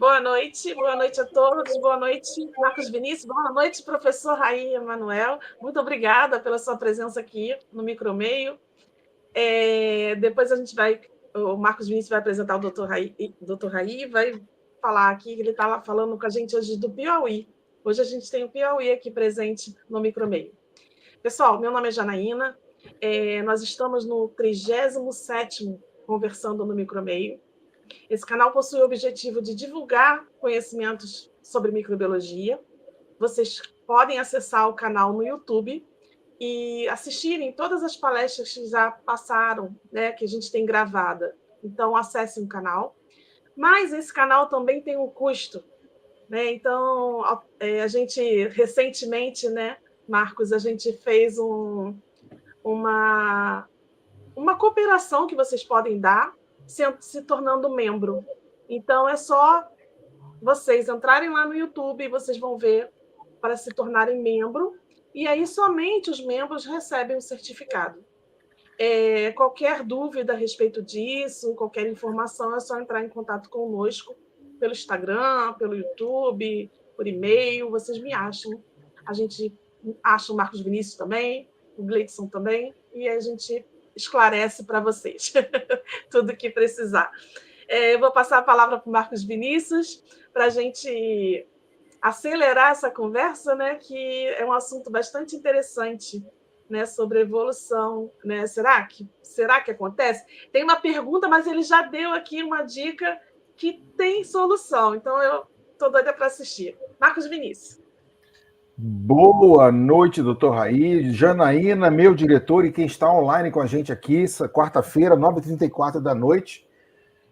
Boa noite a todos, boa noite, Marcos Vinícius, boa noite, professor Raí Emanuel. Muito obrigada pela sua presença aqui no Micromeio. Depois o Marcos Vinícius vai apresentar o Dr. Raí vai falar aqui, ele está falando com a gente hoje do Piauí. Hoje a gente tem o Piauí aqui presente no Micromeio. Pessoal, meu nome é Janaína, nós estamos no 37º Conversando no Micromeio. Esse canal possui o objetivo de divulgar conhecimentos sobre microbiologia. Vocês podem acessar o canal no YouTube e assistirem todas as palestras que já passaram, né, que a gente tem gravada. Então, acessem o canal. Mas esse canal também tem um custo, né? Então, a gente recentemente, né, Marcos, a gente fez uma cooperação que vocês podem dar se tornando membro. Então, é só vocês entrarem lá no YouTube e vocês vão ver para se tornarem membro, e aí somente os membros recebem o certificado. Qualquer dúvida a respeito disso, qualquer informação, é só entrar em contato conosco pelo Instagram, pelo YouTube, por e-mail, vocês me acham. A gente acha o Marcos Vinícius também, o Gleidson também, e a gente esclarece para vocês tudo o que precisar. Eu vou passar a palavra para o Marcos Vinícius, para a gente acelerar essa conversa, né, que é um assunto bastante interessante, né, sobre evolução, né? Será que acontece? Tem uma pergunta, mas ele já deu aqui uma dica que tem solução. Então eu estou doida para assistir. Marcos Vinícius. Boa noite, doutor Raí, Janaína, meu diretor e quem está online com a gente aqui, quarta-feira, 9h34 da noite.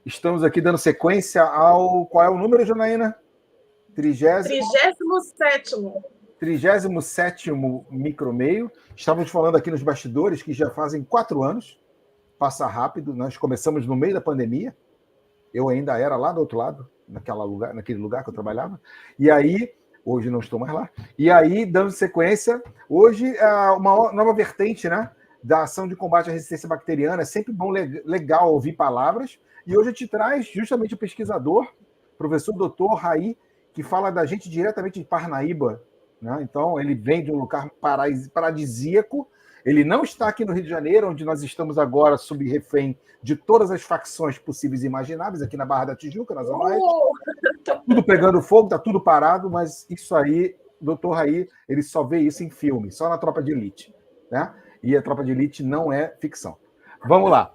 Estamos aqui dando sequência ao... Qual é o número, Janaína? 37º. 37º Micromeio. Estávamos falando aqui nos bastidores que já fazem 4 anos. Passa rápido. Nós começamos no meio da pandemia. Eu ainda era lá do outro lado, naquele lugar que eu trabalhava. E aí, hoje não estou mais lá. E aí, dando sequência, hoje uma nova vertente, né, da ação de combate à resistência bacteriana. É sempre bom, legal ouvir palavras. E hoje a gente traz justamente o pesquisador, professor Dr. Raí, que fala da gente diretamente de Parnaíba, né? Então, ele vem de um lugar paradisíaco. Ele não está aqui no Rio de Janeiro, onde nós estamos agora sob refém de todas as facções possíveis e imagináveis, aqui na Barra da Tijuca, na Zona Oeste. Está tudo pegando fogo, está tudo parado, mas isso aí, o Dr. Raí, ele só vê isso em filme, só na Tropa de Elite, né? E a Tropa de Elite não é ficção. Vamos lá.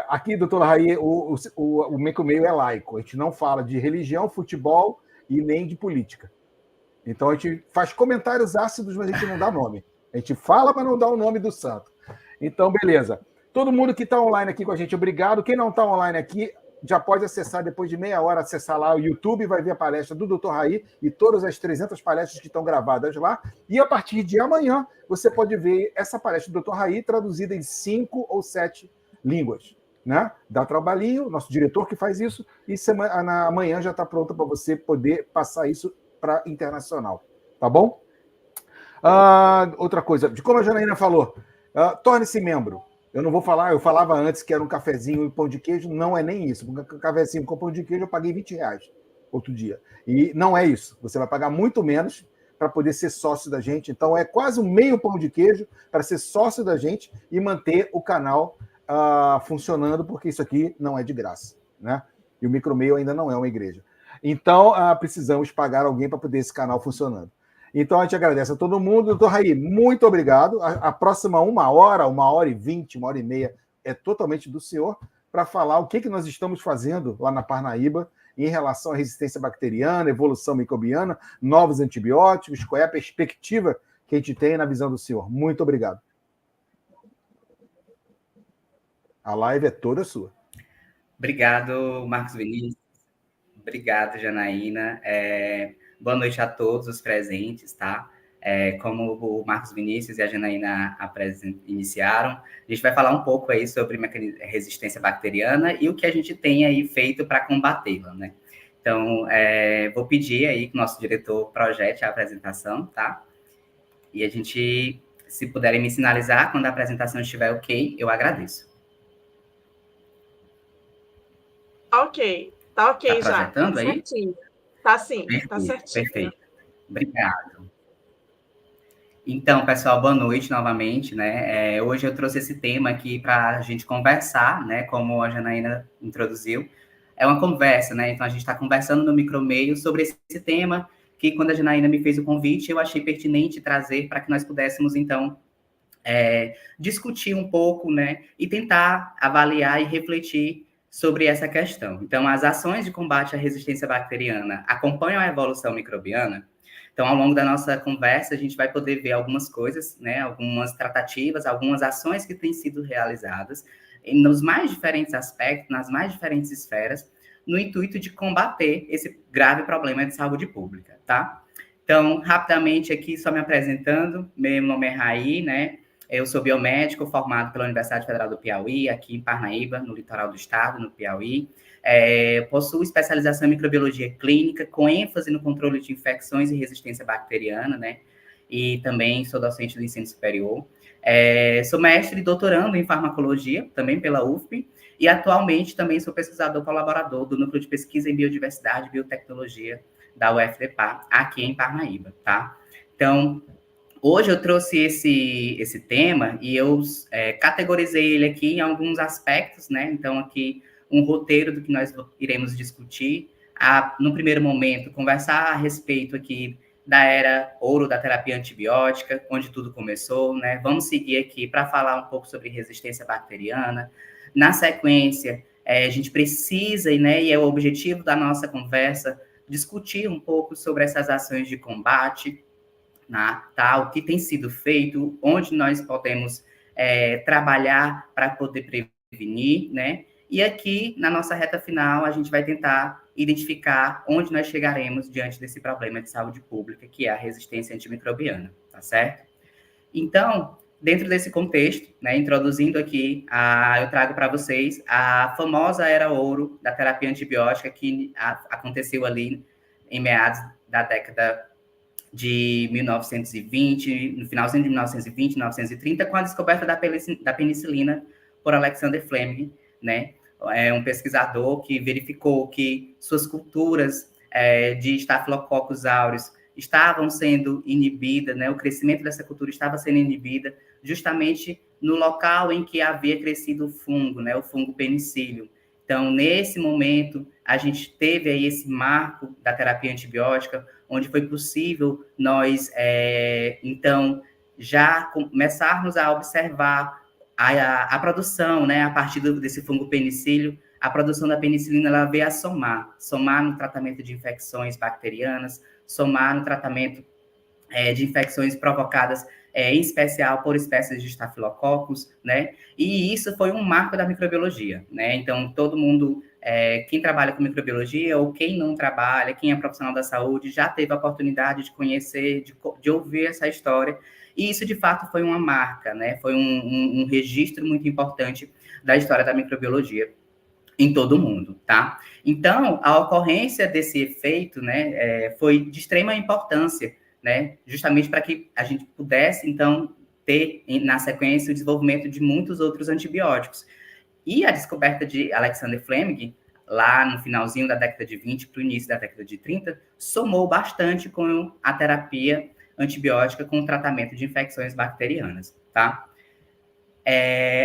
Aqui, doutor Raí, o Micromeio é laico. A gente não fala de religião, futebol e nem de política. Então, a gente faz comentários ácidos, mas a gente não dá nome. A gente fala, mas não dá o nome do santo. Então, beleza. Todo mundo que está online aqui com a gente, obrigado. Quem não está online aqui, já pode acessar, depois de meia hora, acessar lá o YouTube, vai ver a palestra do Dr. Raí e todas as 300 palestras que estão gravadas lá. E a partir de amanhã, você pode ver essa palestra do Dr. Raí traduzida em 5 ou 7 línguas, né? Dá trabalhinho, nosso diretor que faz isso, e amanhã já está pronta para você poder passar isso para internacional, tá bom? Outra coisa, de como a Janaína falou, torne-se membro. Eu não vou falar, eu falava antes que era um cafezinho e pão de queijo, não é nem isso. Um cafezinho com pão de queijo eu paguei R$20 outro dia. E não é isso, você vai pagar muito menos para poder ser sócio da gente. Então é quase um meio pão de queijo para ser sócio da gente e manter o canal funcionando, porque isso aqui não é de graça, né? E o Micromeio ainda não é uma igreja. Então, precisamos pagar alguém para poder esse canal funcionando. Então, a gente agradece a todo mundo. Doutor Raí, muito obrigado. A próxima 1h, 1h20, 1h30 é totalmente do senhor para falar o que nós estamos fazendo lá na Parnaíba em relação à resistência bacteriana, evolução microbiana, novos antibióticos, qual é a perspectiva que a gente tem na visão do senhor. Muito obrigado. A live é toda sua. Obrigado, Marcos Vinícius. Obrigado, Janaína. Boa noite a todos os presentes, tá? Como o Marcos Vinícius e a Janaína iniciaram, a gente vai falar um pouco aí sobre resistência bacteriana e o que a gente tem aí feito para combatê-la, né? Então, vou pedir aí que o nosso diretor projete a apresentação, tá? E a gente, se puderem me sinalizar quando a apresentação estiver ok, eu agradeço. Ok. Tá ok Tá já, projetando tudo aí? certinho. Tá sim, tá Perfeito, certinho. perfeito. Obrigado. Então, pessoal, boa noite novamente, né? Hoje eu trouxe esse tema aqui para a gente conversar, né? Como a Janaína introduziu. É uma conversa, né? Então, a gente está conversando no micromeio sobre esse tema que, quando a Janaína me fez o convite, eu achei pertinente trazer para que nós pudéssemos, então, discutir um pouco, né? E tentar avaliar e refletir sobre essa questão. Então, as ações de combate à resistência bacteriana acompanham a evolução microbiana. Então, ao longo da nossa conversa, a gente vai poder ver algumas coisas, né, algumas tratativas, algumas ações que têm sido realizadas nos mais diferentes aspectos, nas mais diferentes esferas, no intuito de combater esse grave problema de saúde pública, tá? Então, rapidamente aqui, só me apresentando, meu nome é Raí, né? Eu sou biomédico formado pela Universidade Federal do Piauí, aqui em Parnaíba, no litoral do estado, no Piauí. Possuo especialização em microbiologia clínica, com ênfase no controle de infecções e resistência bacteriana, né? E também sou docente do ensino superior. Sou mestre e doutorando em farmacologia, também pela UFP, e atualmente também sou pesquisador colaborador do Núcleo de Pesquisa em Biodiversidade e Biotecnologia da UFDPA, aqui em Parnaíba, tá? Então, hoje eu trouxe esse tema e eu categorizei ele aqui em alguns aspectos, né? Então, aqui um roteiro do que nós iremos discutir. No primeiro momento, conversar a respeito aqui da era ouro da terapia antibiótica, onde tudo começou, né? Vamos seguir aqui para falar um pouco sobre resistência bacteriana. Na sequência, a gente precisa, né, e é o objetivo da nossa conversa, discutir um pouco sobre essas ações de combate, tá? O que tem sido feito, onde nós podemos trabalhar para poder prevenir, né? E aqui, na nossa reta final, a gente vai tentar identificar onde nós chegaremos diante desse problema de saúde pública, que é a resistência antimicrobiana, tá certo? Então, dentro desse contexto, né, introduzindo aqui, eu trago para vocês a famosa era ouro da terapia antibiótica que aconteceu ali em meados da década de 1920, no finalzinho de 1920, 1930, com a descoberta da penicilina por Alexander Fleming, né? Um pesquisador que verificou que suas culturas de Staphylococcus aureus estavam sendo inibidas, né? O crescimento dessa cultura estava sendo inibida justamente no local em que havia crescido o fungo, né? O fungo penicillium. Então, nesse momento, a gente teve aí esse marco da terapia antibiótica, onde foi possível nós, então, já começarmos a observar a produção, né, a partir desse fungo penicílio, a produção da penicilina, ela veio a somar no tratamento de infecções bacterianas, somar no tratamento de infecções provocadas, em especial por espécies de estafilococcus, né, e isso foi um marco da microbiologia, né, então todo mundo, quem trabalha com microbiologia ou quem não trabalha, quem é profissional da saúde, já teve a oportunidade de conhecer, de ouvir essa história, e isso de fato foi uma marca, né, foi um registro muito importante da história da microbiologia em todo o mundo, tá? Então, a ocorrência desse efeito, né, foi de extrema importância, né, justamente para que a gente pudesse, então, ter, na sequência, o desenvolvimento de muitos outros antibióticos. E a descoberta de Alexander Fleming, lá no finalzinho da década de 20 para o início da década de 30, somou bastante com a terapia antibiótica com o tratamento de infecções bacterianas, tá?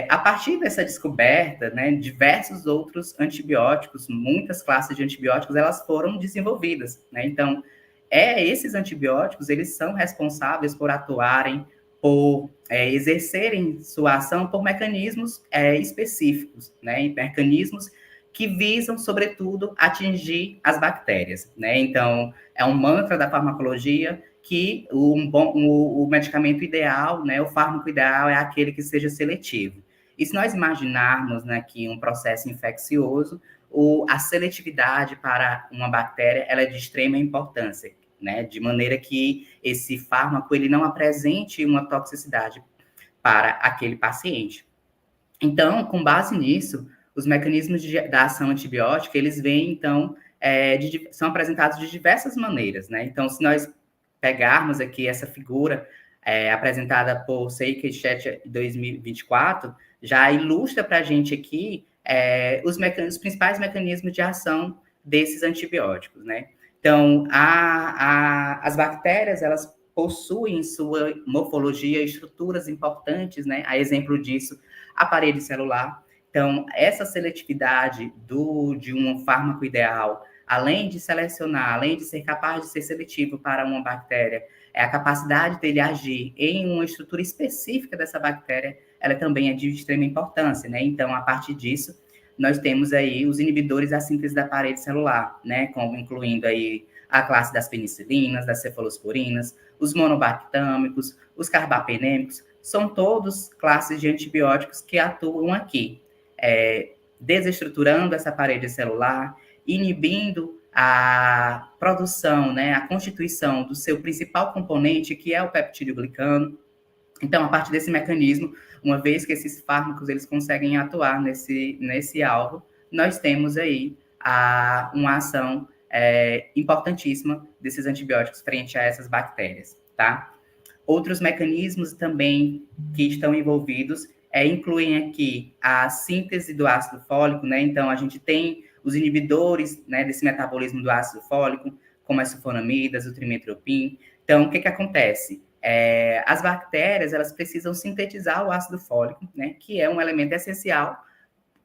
A partir dessa descoberta, né, diversos outros antibióticos, muitas classes de antibióticos, elas foram desenvolvidas, né? Então, esses antibióticos, eles são responsáveis por atuarem, por exercerem sua ação por mecanismos específicos, né? Mecanismos que visam, sobretudo, atingir as bactérias, né? Então, é um mantra da farmacologia que o medicamento ideal, né, o fármaco ideal é aquele que seja seletivo. E se nós imaginarmos, né, que um processo infeccioso, a seletividade para uma bactéria ela é de extrema importância, né, de maneira que esse fármaco ele não apresente uma toxicidade para aquele paciente. Então, com base nisso, os mecanismos da ação antibiótica, eles vêm, então, são apresentados de diversas maneiras, né? Então, se nós pegarmos aqui essa figura apresentada por Seike Chet em 2024, já ilustra para a gente aqui os principais mecanismos de ação desses antibióticos, né? Então, as bactérias, elas possuem em sua morfologia estruturas importantes, né? A exemplo disso, a parede celular. Então, essa seletividade de um fármaco ideal, além de selecionar, além de ser capaz de ser seletivo para uma bactéria, é a capacidade dele agir em uma estrutura específica dessa bactéria, ela também é de extrema importância, né? Então, a partir disso, nós temos aí os inibidores da síntese da parede celular, né? Como incluindo aí a classe das penicilinas, das cefalosporinas, os monobactâmicos, os carbapenêmicos, são todos classes de antibióticos que atuam aqui, desestruturando essa parede celular, inibindo a produção, né, a constituição do seu principal componente, que é o peptidoglicano. Então, a partir desse mecanismo, uma vez que esses fármacos eles conseguem atuar nesse alvo, nós temos aí uma ação importantíssima desses antibióticos frente a essas bactérias, tá? Outros mecanismos também que estão envolvidos incluem aqui a síntese do ácido fólico, né? Então, a gente tem os inibidores, né, desse metabolismo do ácido fólico, como as sulfonamidas, o trimmetoprim. Então, o que acontece? As bactérias, elas precisam sintetizar o ácido fólico, né, que é um elemento essencial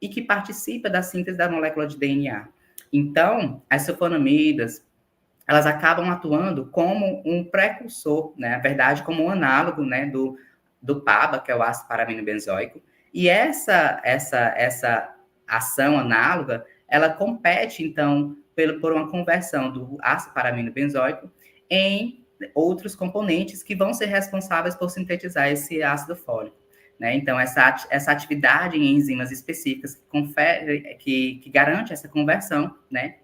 e que participa da síntese da molécula de DNA. Então, as sulfonamidas, elas acabam atuando como um precursor, né, na verdade, como um análogo, né, do PABA, que é o ácido paraminobenzoico, e essa ação análoga, ela compete, então, por uma conversão do ácido paraminobenzoico em outros componentes que vão ser responsáveis por sintetizar esse ácido fólico, né? Então, essa atividade em enzimas específicas que garante essa conversão, né,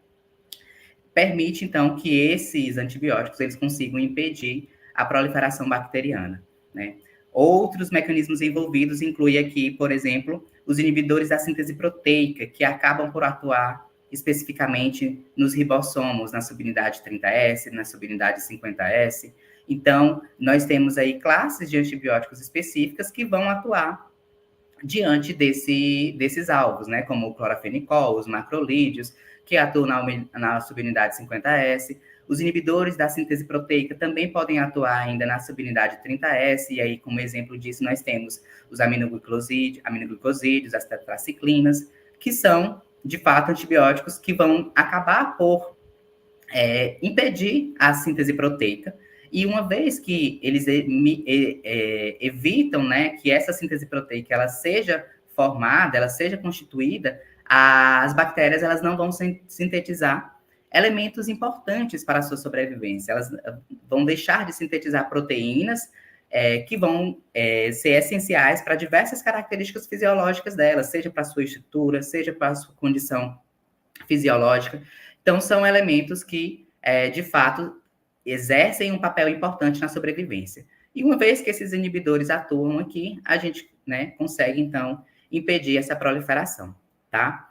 permite, então, que esses antibióticos eles consigam impedir a proliferação bacteriana, né? Outros mecanismos envolvidos incluem aqui, por exemplo, os inibidores da síntese proteica, que acabam por atuar especificamente nos ribossomos, na subunidade 30S, na subunidade 50S. Então, nós temos aí classes de antibióticos específicas que vão atuar diante desses alvos, né? Como o clorafenicol, os macrolídeos, que atuam na subunidade 50S. Os inibidores da síntese proteica também podem atuar ainda na subunidade 30S, e aí, como exemplo disso, nós temos os aminoglicosídeos, as tetraciclinas, que são, de fato, antibióticos que vão acabar por impedir a síntese proteica, e uma vez que eles evitam, né, que essa síntese proteica ela seja formada, ela seja constituída, as bactérias elas não vão sintetizar elementos importantes para a sua sobrevivência. Elas vão deixar de sintetizar proteínas que vão ser essenciais para diversas características fisiológicas delas, seja para a sua estrutura, seja para a sua condição fisiológica. Então, são elementos que, de fato, exercem um papel importante na sobrevivência. E uma vez que esses inibidores atuam aqui, a gente, né, consegue, então, impedir essa proliferação, tá?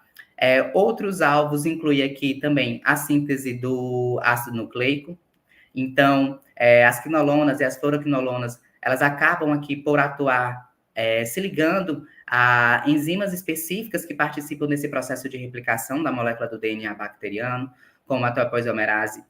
Outros alvos incluem aqui também a síntese do ácido nucleico. Então, as quinolonas e as fluoroquinolonas, elas acabam aqui por atuar se ligando a enzimas específicas que participam desse processo de replicação da molécula do DNA bacteriano, como a topoisomerase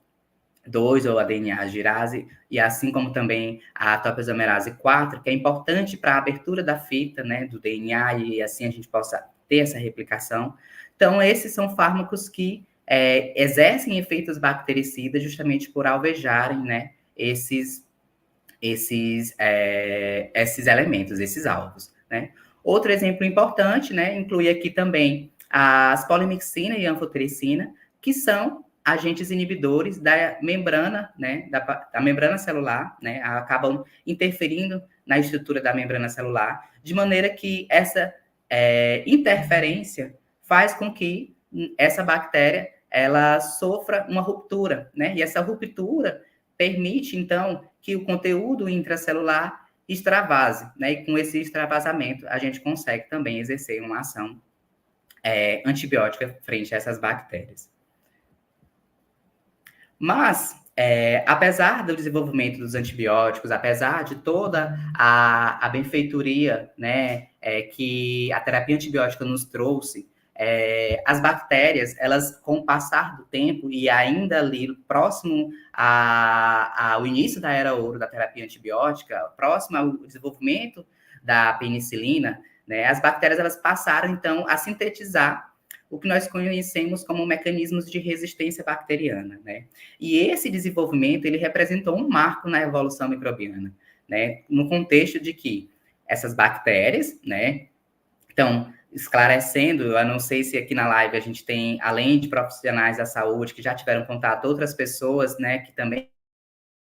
2 ou a DNA girase, e assim como também a topoisomerase 4, que é importante para a abertura da fita, né, do DNA, e assim a gente possa ter essa replicação. Então, esses são fármacos que exercem efeitos bactericidas justamente por alvejarem, né, esses elementos, esses alvos, né? Outro exemplo importante, né, inclui aqui também as polimixina e anfotericina, que são agentes inibidores da membrana, né, da membrana celular, né, acabam interferindo na estrutura da membrana celular, de maneira que essa interferência faz com que essa bactéria ela sofra uma ruptura, né, e essa ruptura permite, então, que o conteúdo intracelular extravase, né, e com esse extravasamento a gente consegue também exercer uma ação antibiótica frente a essas bactérias. Mas, apesar do desenvolvimento dos antibióticos, apesar de toda a benfeitoria, né, que a terapia antibiótica nos trouxe, as bactérias, elas, com o passar do tempo e ainda ali próximo ao início da era ouro da terapia antibiótica, próximo ao desenvolvimento da penicilina, né, as bactérias elas passaram, então, a sintetizar o que nós conhecemos como mecanismos de resistência bacteriana, né? E esse desenvolvimento, ele representou um marco na evolução microbiana, né? No contexto de que essas bactérias, né? Então, esclarecendo, eu não sei se aqui na live a gente tem, além de profissionais da saúde que já tiveram contato, outras pessoas, né, que também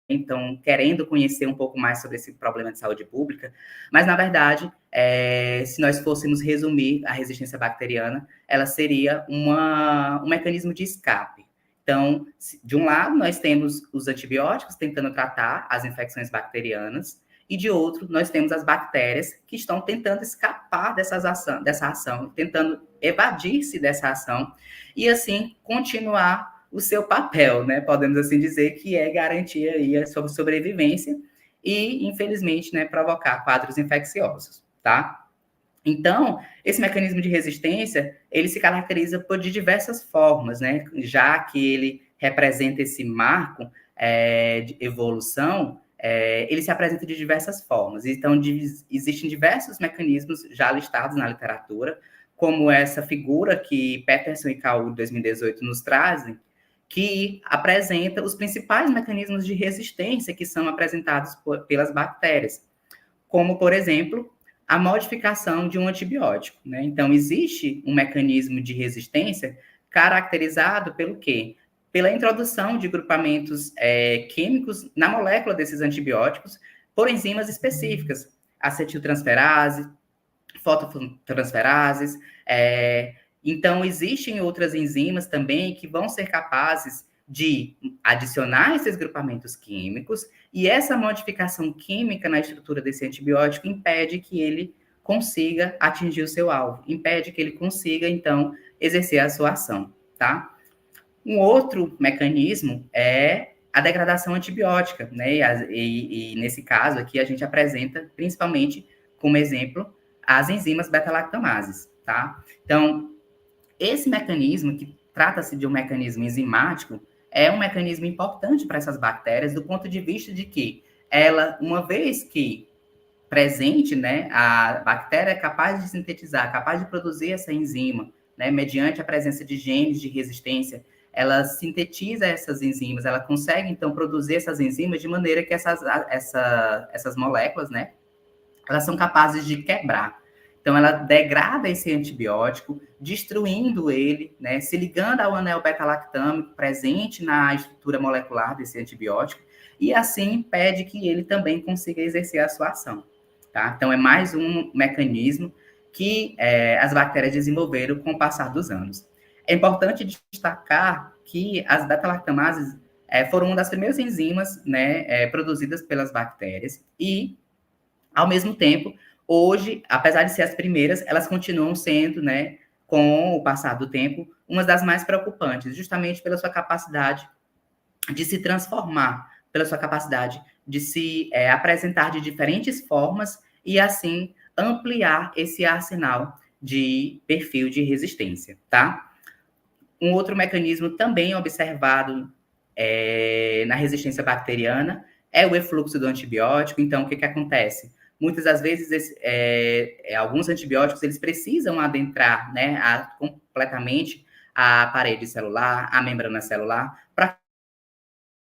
estão querendo conhecer um pouco mais sobre esse problema de saúde pública, mas, na verdade, se nós fôssemos resumir a resistência bacteriana, ela seria um mecanismo de escape. Então, de um lado, nós temos os antibióticos tentando tratar as infecções bacterianas, e de outro, nós temos as bactérias que estão tentando escapar dessa ação, tentando evadir-se dessa ação, e assim continuar o seu papel, né? Podemos assim dizer que é garantir aí a sua sobrevivência e, infelizmente, né, provocar quadros infecciosos, tá? Então, esse mecanismo de resistência, ele se caracteriza de diversas formas, né? Já que ele representa esse marco de evolução, ele se apresenta de diversas formas. Então, existem diversos mecanismos já listados na literatura, como essa figura que Peterson e Caul, de 2018, nos trazem, que apresenta os principais mecanismos de resistência que são apresentados pelas bactérias, como, por exemplo, a modificação de um antibiótico, né? Então, existe um mecanismo de resistência caracterizado pelo quê? Pela introdução de grupamentos químicos na molécula desses antibióticos por enzimas específicas, acetiltransferase, fototransferases. Então, existem outras enzimas também que vão ser capazes de adicionar esses grupamentos químicos, e essa modificação química na estrutura desse antibiótico impede que ele consiga atingir o seu alvo, impede que ele consiga, então, exercer a sua ação, tá? Um outro mecanismo é a degradação antibiótica, né? E nesse caso aqui a gente apresenta, principalmente, como exemplo, as enzimas beta-lactamases, tá? Então, esse mecanismo, que trata-se de um mecanismo enzimático, é um mecanismo importante para essas bactérias, do ponto de vista de que ela, uma vez que presente, né, a bactéria é capaz de sintetizar, capaz de produzir essa enzima, né, mediante a presença de genes de resistência, ela sintetiza essas enzimas, ela consegue, então, produzir essas enzimas de maneira que essas moléculas, né, elas são capazes de quebrar. Então, ela degrada esse antibiótico, destruindo ele, né, se ligando ao anel beta-lactâmico presente na estrutura molecular desse antibiótico, e assim impede que ele também consiga exercer a sua ação, tá? Então, é mais um mecanismo que as bactérias desenvolveram com o passar dos anos. É importante destacar que as beta-lactamases foram uma das primeiras enzimas, né, produzidas pelas bactérias, e, ao mesmo tempo, hoje, apesar de ser as primeiras, elas continuam sendo, né, com o passar do tempo, uma das mais preocupantes, justamente pela sua capacidade de se transformar, pela sua capacidade de se apresentar de diferentes formas e, assim, ampliar esse arsenal de perfil de resistência, tá? Um outro mecanismo também observado na resistência bacteriana é o efluxo do antibiótico. Então, o que acontece? Muitas das vezes, alguns antibióticos, eles precisam adentrar, né, completamente a parede celular, a membrana celular, para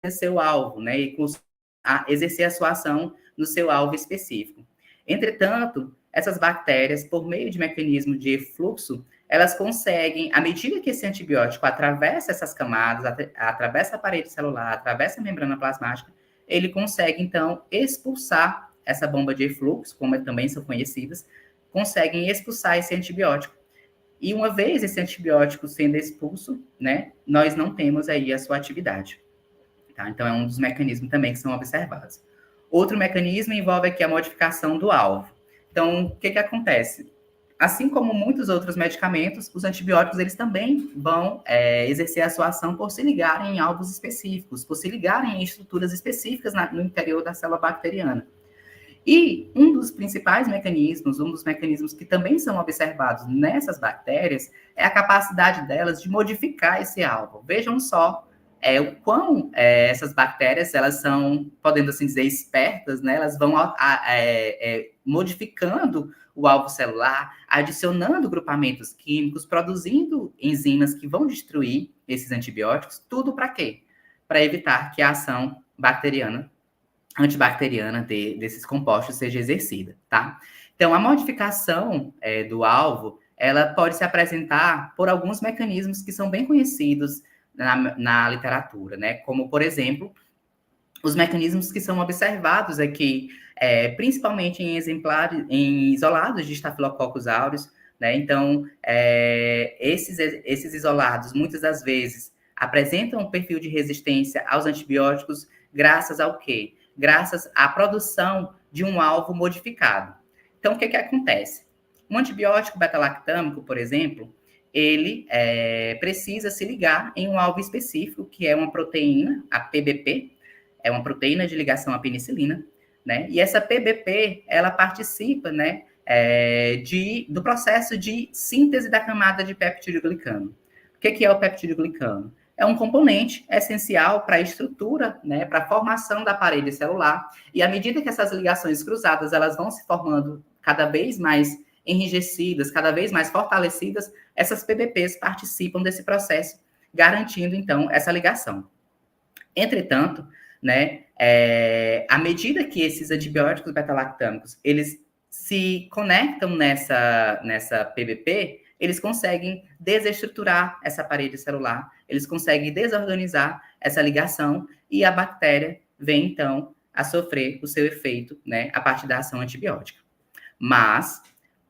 ser o alvo, né, e exercer a sua ação no seu alvo específico. Entretanto, essas bactérias, por meio de mecanismo de efluxo, elas conseguem, à medida que esse antibiótico atravessa essas camadas, atravessa a parede celular, atravessa a membrana plasmática, ele consegue, então, expulsar essa bomba de efluxo, como também são conhecidas, conseguem expulsar esse antibiótico. E uma vez esse antibiótico sendo expulso, né, nós não temos aí a sua atividade. Tá? Então, é um dos mecanismos também que são observados. Outro mecanismo envolve aqui a modificação do alvo. Então, o que acontece? Assim como muitos outros medicamentos, os antibióticos, eles também vão exercer a sua ação por se ligarem em alvos específicos, por se ligarem em estruturas específicas no interior da célula bacteriana. E um dos principais mecanismos, um dos mecanismos que também são observados nessas bactérias, é a capacidade delas de modificar esse alvo. Vejam só o quão essas bactérias, elas são, podendo assim dizer, espertas, né? Elas vão modificando o alvo celular, adicionando grupamentos químicos, produzindo enzimas que vão destruir esses antibióticos, tudo para quê? Para evitar que a ação antibacteriana desses compostos seja exercida, tá? Então, a modificação do alvo, ela pode se apresentar por alguns mecanismos que são bem conhecidos na literatura, né? Como, por exemplo, os mecanismos que são observados aqui, principalmente em isolados de Staphylococcus aureus, né? Então, esses isolados, muitas das vezes, apresentam um perfil de resistência aos antibióticos graças ao quê? Graças à produção de um alvo modificado. Então, o que acontece? Um antibiótico beta-lactâmico, por exemplo, ele precisa se ligar em um alvo específico, que é uma proteína, a PBP, é uma proteína de ligação à penicilina, né? E essa PBP, ela participa, né, do processo de síntese da camada de peptidoglicano. O que é o peptidoglicano? É um componente essencial para a estrutura, né, para a formação da parede celular. E à medida que essas ligações cruzadas elas vão se formando cada vez mais enrijecidas, cada vez mais fortalecidas, essas PBPs participam desse processo, garantindo, então, essa ligação. Entretanto, né, à medida que esses antibióticos beta-lactâmicos, eles se conectam nessa PBP, eles conseguem desestruturar essa parede celular, eles conseguem desorganizar essa ligação e a bactéria vem, então, a sofrer o seu efeito, né, a partir da ação antibiótica. Mas,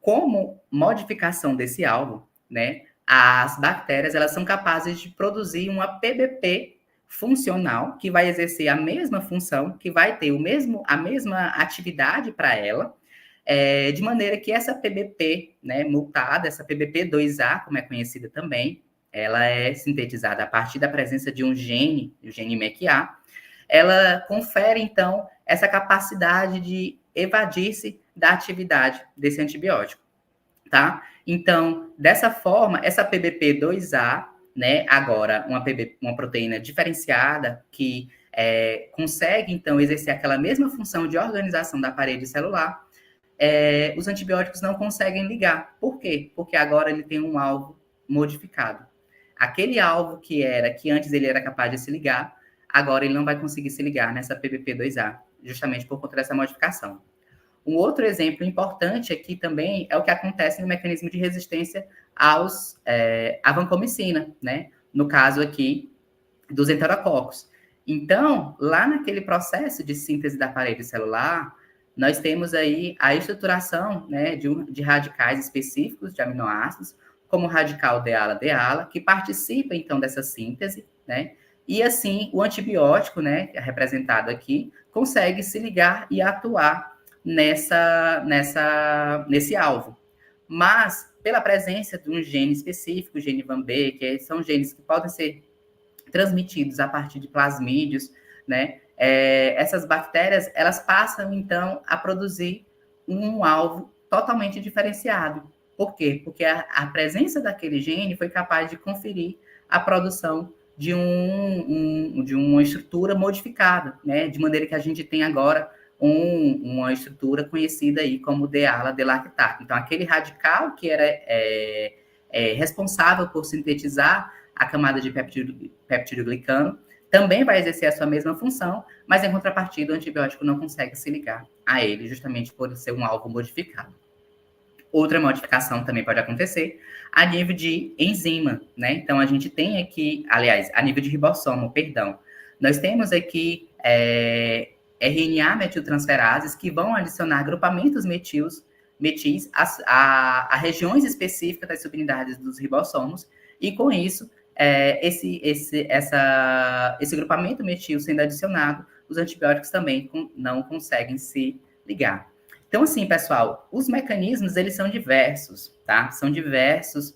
como modificação desse alvo, né, as bactérias elas são capazes de produzir uma PBP funcional, que vai exercer a mesma função, que vai ter a mesma atividade para ela, de maneira que essa PBP, né, mutada, essa PBP2A, como é conhecida também, ela é sintetizada a partir da presença de um gene, o gene MECA, ela confere, então, essa capacidade de evadir-se da atividade desse antibiótico, tá? Então, dessa forma, essa PBP2A, né, agora uma proteína diferenciada que consegue, então, exercer aquela mesma função de organização da parede celular, os antibióticos não conseguem ligar. Por quê? Porque agora ele tem um alvo modificado. Aquele alvo que antes ele era capaz de se ligar, agora ele não vai conseguir se ligar nessa PBP2A, justamente por conta dessa modificação. Um outro exemplo importante aqui também é o que acontece no mecanismo de resistência à vancomicina, né? No caso aqui dos enterococos. Então, lá naquele processo de síntese da parede celular, nós temos aí a estruturação, né, de radicais específicos de aminoácidos, como o radical deala-deala, que participa, então, dessa síntese, né? E, assim, o antibiótico, né, que é representado aqui, consegue se ligar e atuar nesse alvo. Mas, pela presença de um gene específico, o gene VAMB, que são genes que podem ser transmitidos a partir de plasmídios, né? Essas bactérias, elas passam, então, a produzir um alvo totalmente diferenciado. Por quê? Porque a presença daquele gene foi capaz de conferir a produção de uma estrutura modificada, né? De maneira que a gente tem agora uma estrutura conhecida aí como deala-delactato. Então, aquele radical que era responsável por sintetizar a camada de peptidoglicano, também vai exercer a sua mesma função, mas em contrapartida o antibiótico não consegue se ligar a ele, justamente por ser um alvo modificado. Outra modificação também pode acontecer a nível de enzima, né? Então, a gente tem aqui, aliás, a nível de ribossomo, perdão. Nós temos aqui RNA metiltransferases que vão adicionar grupamentos metis a regiões específicas das subunidades dos ribossomos, e com isso, esse grupamento metil sendo adicionado, os antibióticos também não conseguem se ligar. Então, assim, pessoal, os mecanismos, eles são diversos, tá? São diversos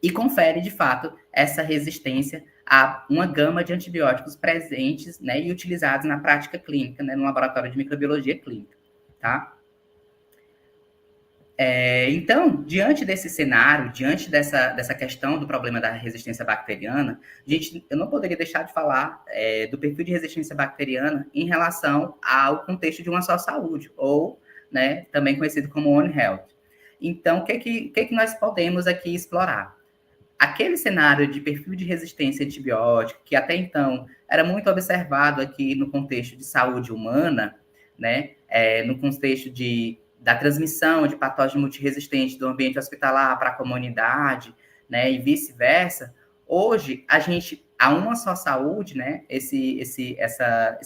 e confere, de fato, essa resistência a uma gama de antibióticos presentes, né, e utilizados na prática clínica, né, no laboratório de microbiologia clínica, tá? Então, diante desse cenário, diante dessa questão do problema da resistência bacteriana, eu não poderia deixar de falar do perfil de resistência bacteriana em relação ao contexto de uma só saúde, ou, né, também conhecido como One Health. Então, o que nós podemos aqui explorar? Aquele cenário de perfil de resistência antibiótica, que até então era muito observado aqui no contexto de saúde humana, né, no contexto da transmissão de patógeno multiresistente do ambiente hospitalar para a comunidade, né, e vice-versa. Hoje, há uma só saúde, né, esse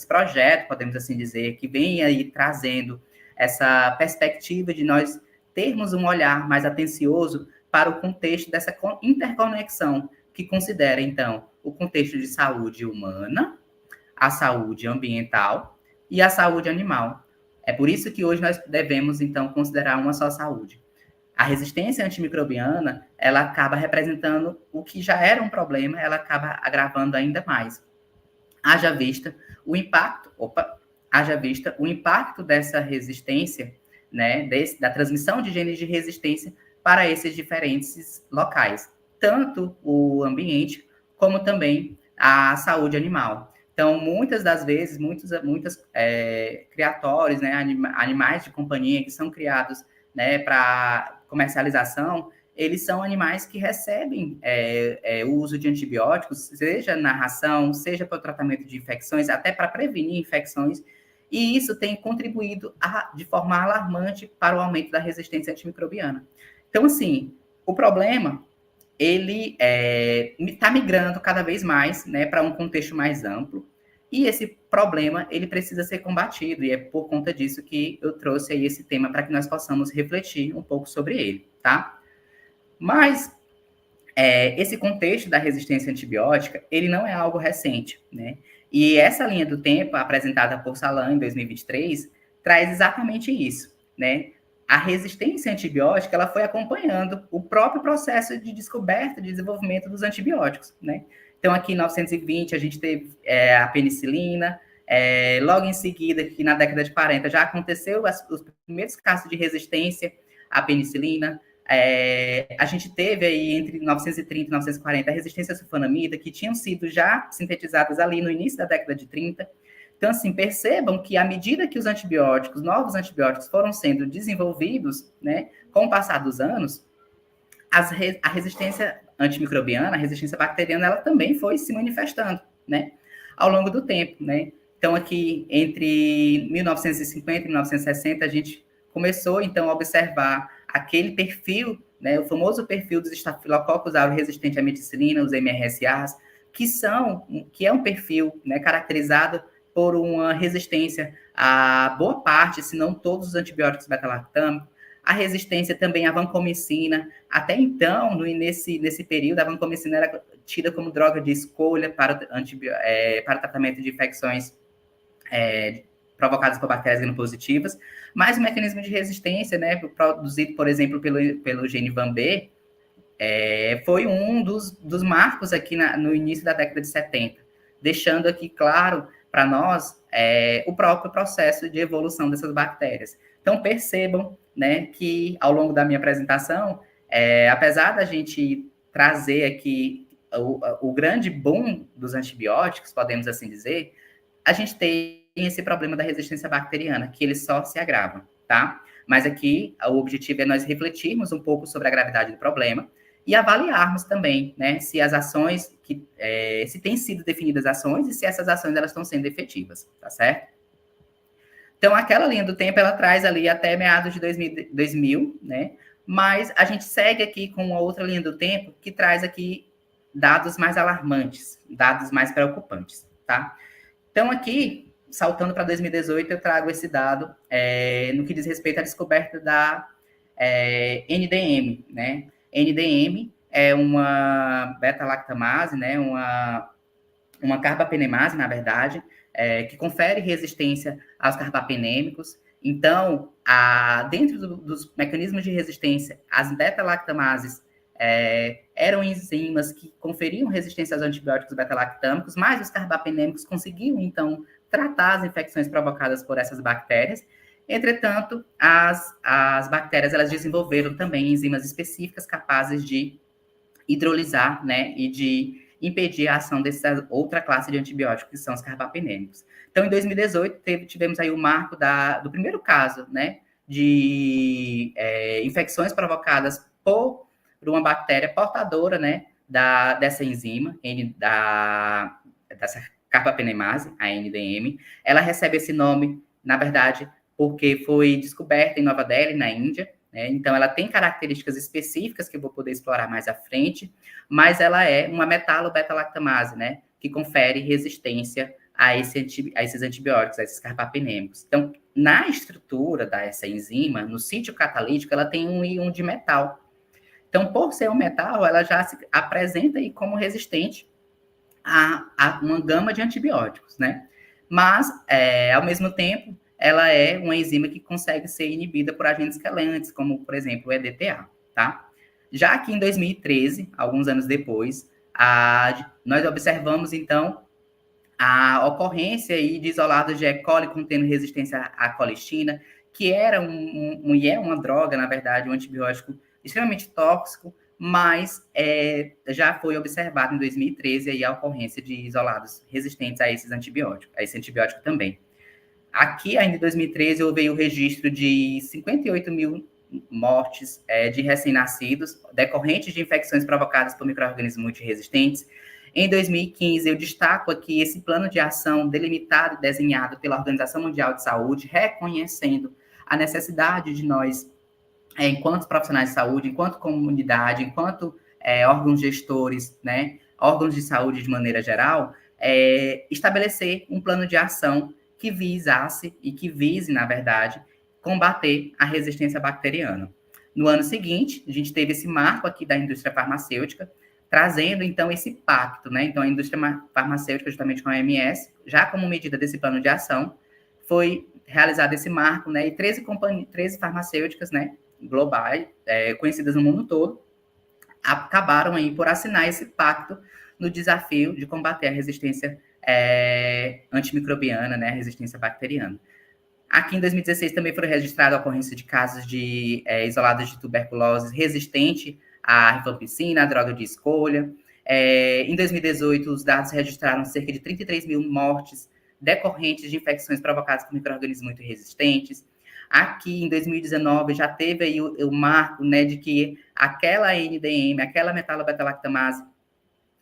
projeto, podemos assim dizer, que vem aí trazendo essa perspectiva de nós termos um olhar mais atencioso para o contexto dessa interconexão, que considera, então, o contexto de saúde humana, a saúde ambiental e a saúde animal. É por isso que hoje nós devemos, então, considerar uma só saúde. A resistência antimicrobiana, ela acaba representando o que já era um problema, ela acaba agravando ainda mais. Haja vista o impacto dessa resistência, né, da transmissão de genes de resistência para esses diferentes locais, tanto o ambiente como também a saúde animal. Então, muitas das vezes, muitas criatórios, né, animais de companhia que são criados, né, para comercialização, eles são animais que recebem o uso de antibióticos, seja na ração, seja para o tratamento de infecções, até para prevenir infecções, e isso tem contribuído de forma alarmante para o aumento da resistência antimicrobiana. Então, assim, o problema, ele está migrando cada vez mais, né, para um contexto mais amplo, e esse problema, ele precisa ser combatido, e é por conta disso que eu trouxe aí esse tema para que nós possamos refletir um pouco sobre ele, tá? Mas esse contexto da resistência antibiótica, ele não é algo recente, né? E essa linha do tempo, apresentada por Salam em 2023, traz exatamente isso, né? A resistência antibiótica, ela foi acompanhando o próprio processo de descoberta, de desenvolvimento dos antibióticos, né? Então, aqui em 1920, a gente teve a penicilina, logo em seguida, aqui na década de 40, já aconteceu os primeiros casos de resistência à penicilina. A gente teve aí, entre 1930 e 1940, a resistência à sulfonamida, que tinham sido já sintetizadas ali no início da década de 30. Então, assim, percebam que à medida que os antibióticos, novos antibióticos foram sendo desenvolvidos, né, com o passar dos anos, a resistência antimicrobiana, a resistência bacteriana, ela também foi se manifestando, né, ao longo do tempo, né. Então, aqui, entre 1950 e 1960, a gente começou, então, a observar aquele perfil, né, o famoso perfil dos estafilococos aureus resistente à meticilina, os MRSAs, que é um perfil, né, caracterizado por uma resistência a boa parte, se não todos os antibióticos beta-lactâmicos, a resistência também à vancomicina. Até então, nesse período, a vancomicina era tida como droga de escolha para o tratamento de infecções provocadas por bactérias gram-positivas, mas o mecanismo de resistência, né, produzido, por exemplo, pelo gene VAM-B, foi um dos marcos aqui no início da década de 70, deixando aqui claro para nós o próprio processo de evolução dessas bactérias. Então, percebam, né, que ao longo da minha apresentação, apesar da gente trazer aqui o grande boom dos antibióticos, podemos assim dizer, a gente tem esse problema da resistência bacteriana, que ele só se agrava, tá? Mas aqui, o objetivo é nós refletirmos um pouco sobre a gravidade do problema e avaliarmos também, né, se as ações, se têm sido definidas ações e se essas ações elas estão sendo efetivas, tá certo? Então, aquela linha do tempo, ela traz ali até meados de 2000, né? Mas a gente segue aqui com uma outra linha do tempo que traz aqui dados mais alarmantes, dados mais preocupantes, tá? Então, aqui, saltando para 2018, eu trago esse dado no que diz respeito à descoberta da NDM, né? NDM é uma beta-lactamase, né? Uma carbapenemase, na verdade, que confere resistência aos carbapenêmicos. Então, dentro dos mecanismos de resistência, as beta-lactamases, eram enzimas que conferiam resistência aos antibióticos beta-lactâmicos, mas os carbapenêmicos conseguiam, então, tratar as infecções provocadas por essas bactérias. Entretanto, as bactérias elas desenvolveram também enzimas específicas capazes de hidrolisar, né, e de impedir a ação dessa outra classe de antibióticos, que são os carbapenêmicos. Então, em 2018, tivemos aí o marco do primeiro caso, né, de infecções provocadas por uma bactéria portadora, né, dessa enzima, dessa carbapenemase, a NDM. Ela recebe esse nome, na verdade, porque foi descoberta em Nova Delhi, na Índia, né? Então, ela tem características específicas que eu vou poder explorar mais à frente, mas ela é uma metalo-beta-lactamase, né? Que confere resistência a esses antibióticos, a esses carbapenêmicos. Então, na estrutura dessa enzima, no sítio catalítico, ela tem um íon de metal. Então, por ser um metal, ela já se apresenta aí como resistente a uma gama de antibióticos, né? Mas, ao mesmo tempo, ela é uma enzima que consegue ser inibida por agentes quelantes, como, por exemplo, o EDTA, tá? Já que em 2013, alguns anos depois, nós observamos, então, a ocorrência aí de isolados de E. coli contendo resistência à colistina, que era e é uma droga, na verdade, um antibiótico extremamente tóxico, mas já foi observado em 2013 aí a ocorrência de isolados resistentes a esse antibiótico também. Aqui, ainda em 2013, houve o registro de 58 mil mortes de recém-nascidos decorrentes de infecções provocadas por micro-organismos multiresistentes. Em 2015, eu destaco aqui esse plano de ação delimitado e desenhado pela Organização Mundial de Saúde, reconhecendo a necessidade de nós, enquanto profissionais de saúde, enquanto comunidade, enquanto órgãos gestores, né, órgãos de saúde de maneira geral, estabelecer um plano de ação que visasse e que vise, na verdade, combater a resistência bacteriana. No ano seguinte, a gente teve esse marco aqui da indústria farmacêutica, trazendo, então, esse pacto, né? Então, a indústria farmacêutica, justamente com a OMS, já como medida desse plano de ação, foi realizado esse marco, né? E 13 farmacêuticas, né, globais, conhecidas no mundo todo, acabaram aí por assinar esse pacto no desafio de combater a resistência antimicrobiana, né, a resistência bacteriana. Aqui em 2016 também foram registradas a ocorrência de casos de isolados de tuberculose resistente à rifampicina, a droga de escolha. Em 2018, os dados registraram cerca de 33 mil mortes decorrentes de infecções provocadas por micro-organismos muito resistentes. Aqui, em 2019, já teve aí o marco, né, de que aquela NDM, aquela metalo-beta-lactamase,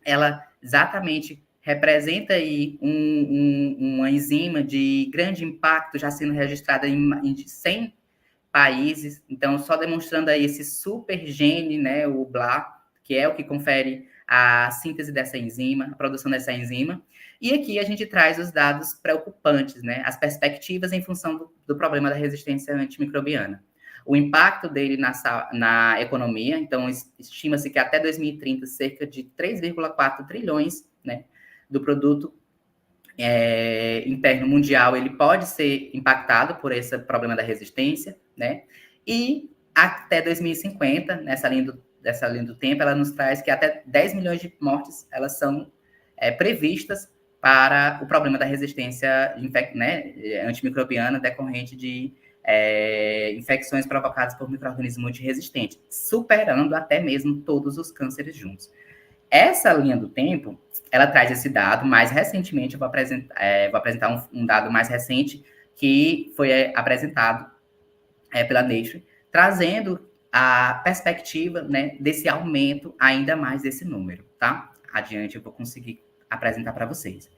ela exatamente representa aí uma enzima de grande impacto, já sendo registrada em 100 países. Então, só demonstrando aí esse super gene, né, o BLA, que é o que confere a síntese dessa enzima, a produção dessa enzima. E aqui a gente traz os dados preocupantes, né, as perspectivas em função do problema da resistência antimicrobiana. O impacto dele na economia, então, estima-se que até 2030, cerca de 3,4 trilhões, né, do produto interno mundial, ele pode ser impactado por esse problema da resistência, né, e até 2050, nessa linha do tempo, ela nos traz que até 10 milhões de mortes, elas são previstas para o problema da resistência antimicrobiana decorrente de infecções provocadas por micro-organismos multiresistentes, superando até mesmo todos os cânceres juntos. Essa linha do tempo, ela traz esse dado. Mais recentemente, eu vou apresentar um dado mais recente que foi apresentado pela Nature, trazendo a perspectiva, né, desse aumento ainda mais desse número, tá? Adiante eu vou conseguir apresentar para vocês.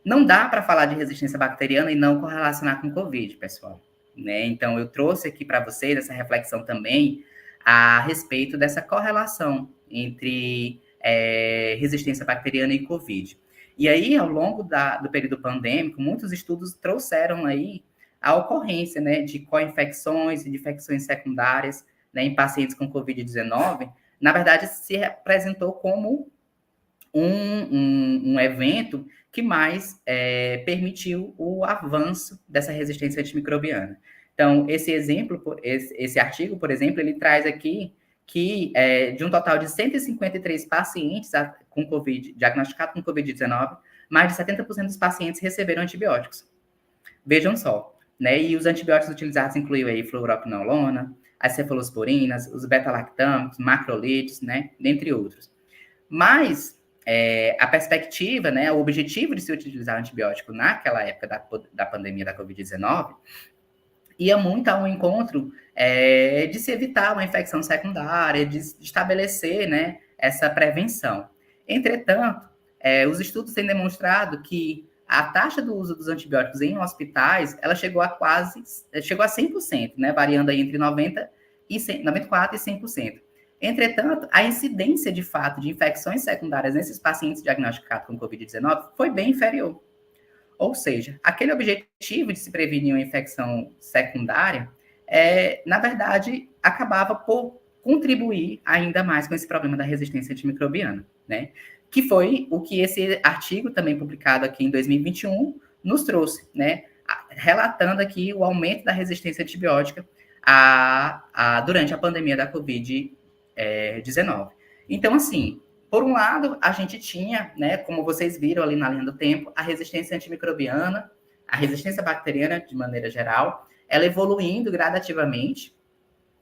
Não dá para falar de resistência bacteriana e não correlacionar com Covid, pessoal, né? Então, eu trouxe aqui para vocês essa reflexão também a respeito dessa correlação entre resistência bacteriana e Covid. E aí, ao longo do período pandêmico, muitos estudos trouxeram aí a ocorrência, né, de co-infecções e de infecções secundárias, né, em pacientes com Covid-19. Na verdade, se apresentou como um evento que mais permitiu o avanço dessa resistência antimicrobiana. Então, esse artigo, por exemplo, ele traz aqui que de um total de 153 pacientes com COVID, diagnosticados com COVID-19, mais de 70% dos pacientes receberam antibióticos. Vejam só, né? E os antibióticos utilizados incluem aí fluoroquinolona, as cefalosporinas, os beta-lactâmicos, macrolides, né? Dentre outros. Mas a perspectiva, né? O objetivo de se utilizar antibiótico naquela época da pandemia da Covid-19 ia muito ao encontro de se evitar uma infecção secundária, de estabelecer, né, essa prevenção. Entretanto, os estudos têm demonstrado que a taxa do uso dos antibióticos em hospitais, ela chegou a 100%, né, variando aí entre 94% e 100%. Entretanto, a incidência, de fato, de infecções secundárias nesses pacientes diagnosticados com Covid-19 foi bem inferior. Ou seja, aquele objetivo de se prevenir uma infecção secundária, na verdade, acabava por contribuir ainda mais com esse problema da resistência antimicrobiana, né? Que foi o que esse artigo, também publicado aqui em 2021, nos trouxe, né? Relatando aqui o aumento da resistência antibiótica durante a pandemia da Covid-19. Então, assim, por um lado, a gente tinha, né, como vocês viram ali na linha do tempo, a resistência antimicrobiana, a resistência bacteriana, de maneira geral, ela evoluindo gradativamente,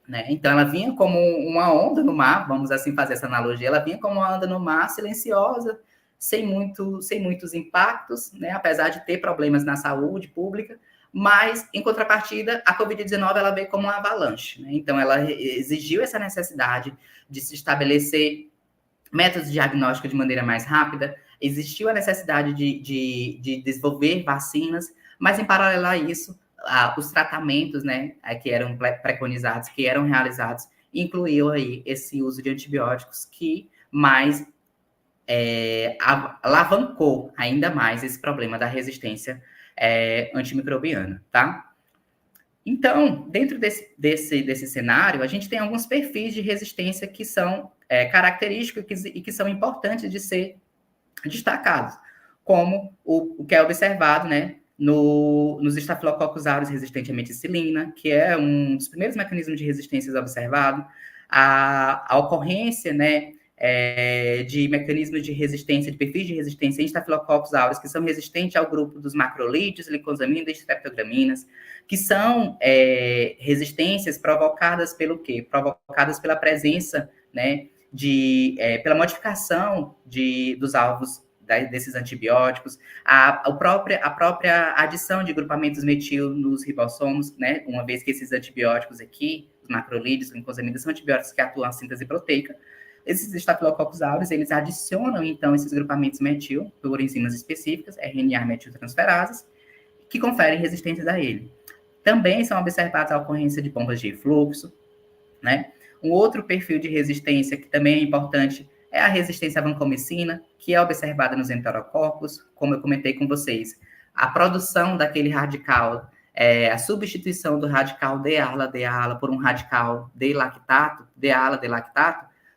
né? Então, ela vinha como uma onda no mar, vamos assim fazer essa analogia, ela vinha como uma onda no mar, silenciosa, sem muitos impactos, né, apesar de ter problemas na saúde pública, mas, em contrapartida, a Covid-19 ela veio como uma avalanche, né? Então, ela exigiu essa necessidade de se estabelecer métodos de diagnóstico de maneira mais rápida, existiu a necessidade de desenvolver vacinas, mas, em paralelo a isso, os tratamentos, né, que eram preconizados, que eram realizados, incluíam aí esse uso de antibióticos que mais alavancou ainda mais esse problema da resistência antimicrobiana, tá? Então, dentro desse cenário, a gente tem alguns perfis de resistência que são característicos e que são importantes de ser destacados, como o que é observado, né, nos estafilococcus aureus resistente à meticilina, que é um dos primeiros mecanismos de resistência observado, a ocorrência, né, de mecanismos de resistência, de perfis de resistência em estafilococcus aureus, que são resistentes ao grupo dos macrolídeos, licosaminas e streptograminas, que são resistências provocadas pelo quê? Provocadas pela presença, né, pela modificação dos alvos desses antibióticos, a própria adição de grupamentos metil nos ribossomos, né, uma vez que esses antibióticos aqui, os macrolídeos, glincosamidas, são antibióticos que atuam na síntese proteica. Esses estafilococcus aureus, eles adicionam, então, esses grupamentos metil por enzimas específicas, RNA metiltransferases, que conferem resistências a ele. Também são observadas a ocorrência de bombas de refluxo, né? Um outro perfil de resistência que também é importante é a resistência à vancomicina, que é observada nos enterococos, como eu comentei com vocês. A produção daquele radical, a substituição do radical D-ala por um radical D-lactato,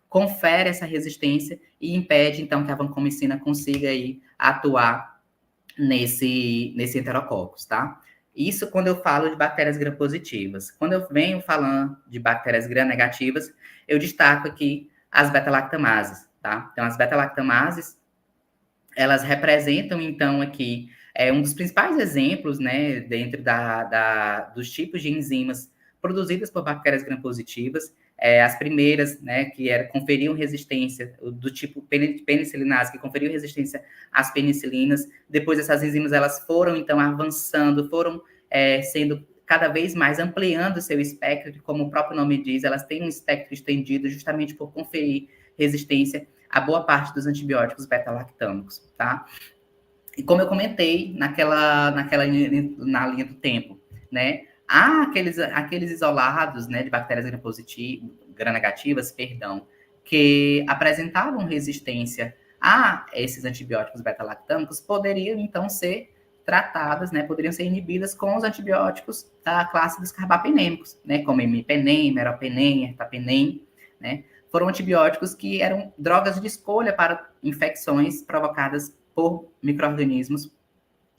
confere essa resistência e impede, então, que a vancomicina consiga aí atuar nesse enterococos, tá? Isso quando eu falo de bactérias gram-positivas. Quando eu venho falando de bactérias gram-negativas, eu destaco aqui as beta-lactamases, tá? Então, as beta-lactamases, elas representam, então, aqui um dos principais exemplos, né, dentro dos tipos de enzimas produzidas por bactérias gram-positivas. As primeiras, né, que conferiam resistência do tipo penicilinase, que conferiam resistência às penicilinas. Depois, essas enzimas elas foram, então, avançando, foram sendo cada vez mais ampliando o seu espectro, que, como o próprio nome diz, elas têm um espectro estendido justamente por conferir resistência a boa parte dos antibióticos beta-lactâmicos, tá? E como eu comentei na linha do tempo, né? Há aqueles isolados, né, de bactérias gram-negativas, que apresentavam resistência a esses antibióticos beta-lactâmicos, poderiam, então, ser tratadas, né, poderiam ser inibidas com os antibióticos da classe dos carbapenêmicos, né, como imipenem, meropenem, ertapenem, né? Foram antibióticos que eram drogas de escolha para infecções provocadas por micro-organismos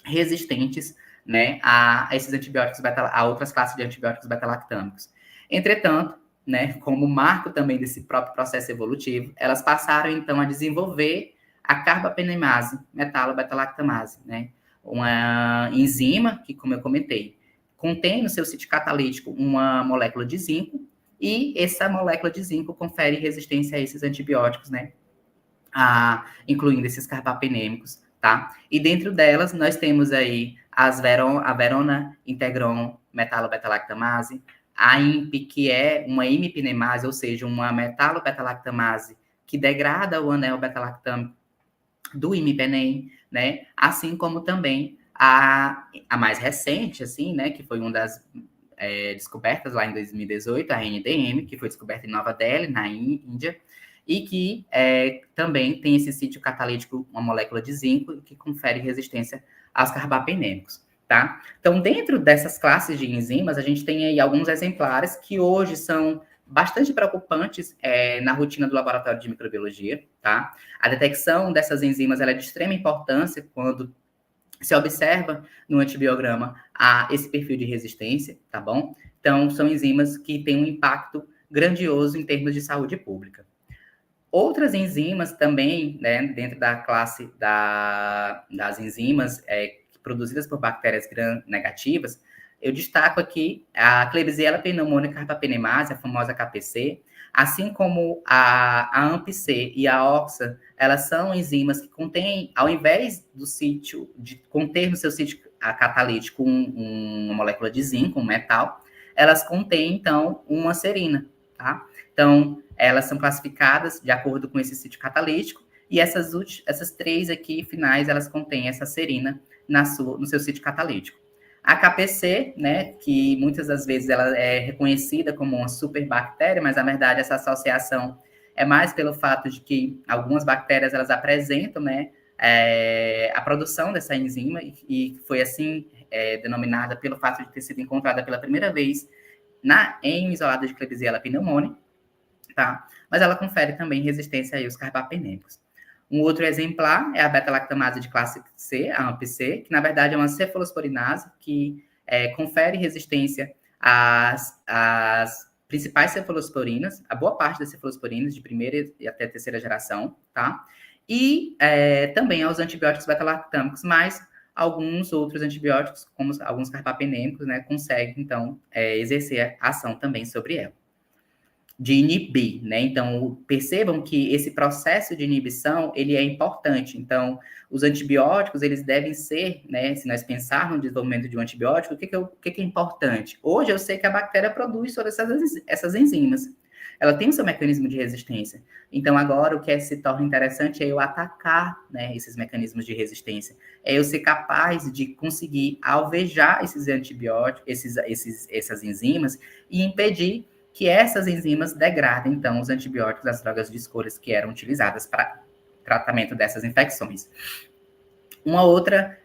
resistentes, né, a esses antibióticos a outras classes de antibióticos beta-lactâmicos. Entretanto, né, como marco também desse próprio processo evolutivo, elas passaram, então, a desenvolver a carbapenemase, metalo-beta-lactamase, né, uma enzima que, como eu comentei, contém no seu sítio catalítico uma molécula de zinco, e essa molécula de zinco confere resistência a esses antibióticos, né, incluindo esses carbapenêmicos, tá? E dentro delas, nós temos aí a verona integron metalo-beta-lactamase, a IMP, que é uma imipinemase, ou seja, uma metalo-beta-lactamase que degrada o anel beta-lactâmico do imipenem, né? Assim como também a mais recente, assim, né? Que foi uma das descobertas lá em 2018, a NDM, que foi descoberta em Nova Delhi, na Índia, e que também tem esse sítio catalítico, uma molécula de zinco, que confere resistência aos carbapenêmicos, tá? Então, dentro dessas classes de enzimas, a gente tem aí alguns exemplares que hoje são bastante preocupantes na rotina do laboratório de microbiologia, tá? A detecção dessas enzimas ela é de extrema importância quando se observa no antibiograma esse perfil de resistência, tá bom? Então, são enzimas que têm um impacto grandioso em termos de saúde pública. Outras enzimas também, né, dentro da classe das enzimas produzidas por bactérias gram-negativas, eu destaco aqui a Klebsiella pneumoniae carbapenemase, a famosa KPC, assim como a AMP-C e a OXA, elas são enzimas que contêm, ao invés do sítio, de conter no seu sítio catalítico uma molécula de zinco, um metal, elas contêm, então, uma serina, tá? Então, elas são classificadas de acordo com esse sítio catalítico, e essas três aqui, finais, elas contêm essa serina no seu sítio catalítico. A KPC, né, que muitas das vezes ela é reconhecida como uma superbactéria, mas na verdade essa associação é mais pelo fato de que algumas bactérias elas apresentam, né, a produção dessa enzima e foi assim denominada pelo fato de ter sido encontrada pela primeira vez em um isolado de Klebsiella pneumoniae, tá? Mas ela confere também resistência aos carbapenêmicos. Um outro exemplar é a beta-lactamase de classe C, a AMP-C, que na verdade é uma cefalosporinase que confere resistência às principais cefalosporinas, a boa parte das cefalosporinas de primeira e até terceira geração, tá? E também aos antibióticos beta-lactâmicos, mas alguns outros antibióticos, como alguns carbapenêmicos, né, conseguem, então, exercer ação também sobre ela. De inibir, né? Então, percebam que esse processo de inibição, ele é importante. Então, os antibióticos, eles devem ser, né? Se nós pensarmos no desenvolvimento de um antibiótico, o que é importante? Hoje, eu sei que a bactéria produz todas essas enzimas. Ela tem o seu mecanismo de resistência. Então, agora, o que se torna interessante é eu atacar, né, esses mecanismos de resistência. É eu ser capaz de conseguir alvejar esses antibióticos, essas enzimas, e impedir que essas enzimas degradem, então, os antibióticos, as drogas de escolha que eram utilizadas para tratamento dessas infecções. Uma outra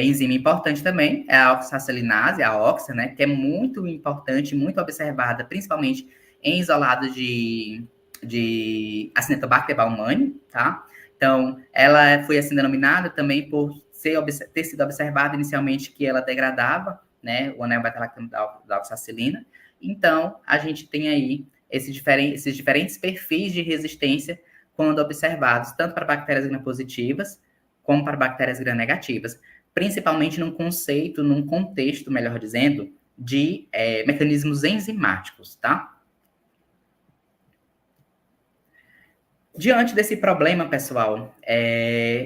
enzima importante também é a oxacelinase, a OXA, né, que é muito importante, muito observada, principalmente em isolados de Acinetobacter baumannii, tá? Então, ela foi assim denominada também por ter sido observada inicialmente que ela degradava, né, o anel beta-lactâmico da oxacilina. Então, a gente tem aí esses diferentes perfis de resistência quando observados, tanto para bactérias gram-positivas, como para bactérias gram-negativas, principalmente num contexto, melhor dizendo, de mecanismos enzimáticos, tá? Diante desse problema, pessoal,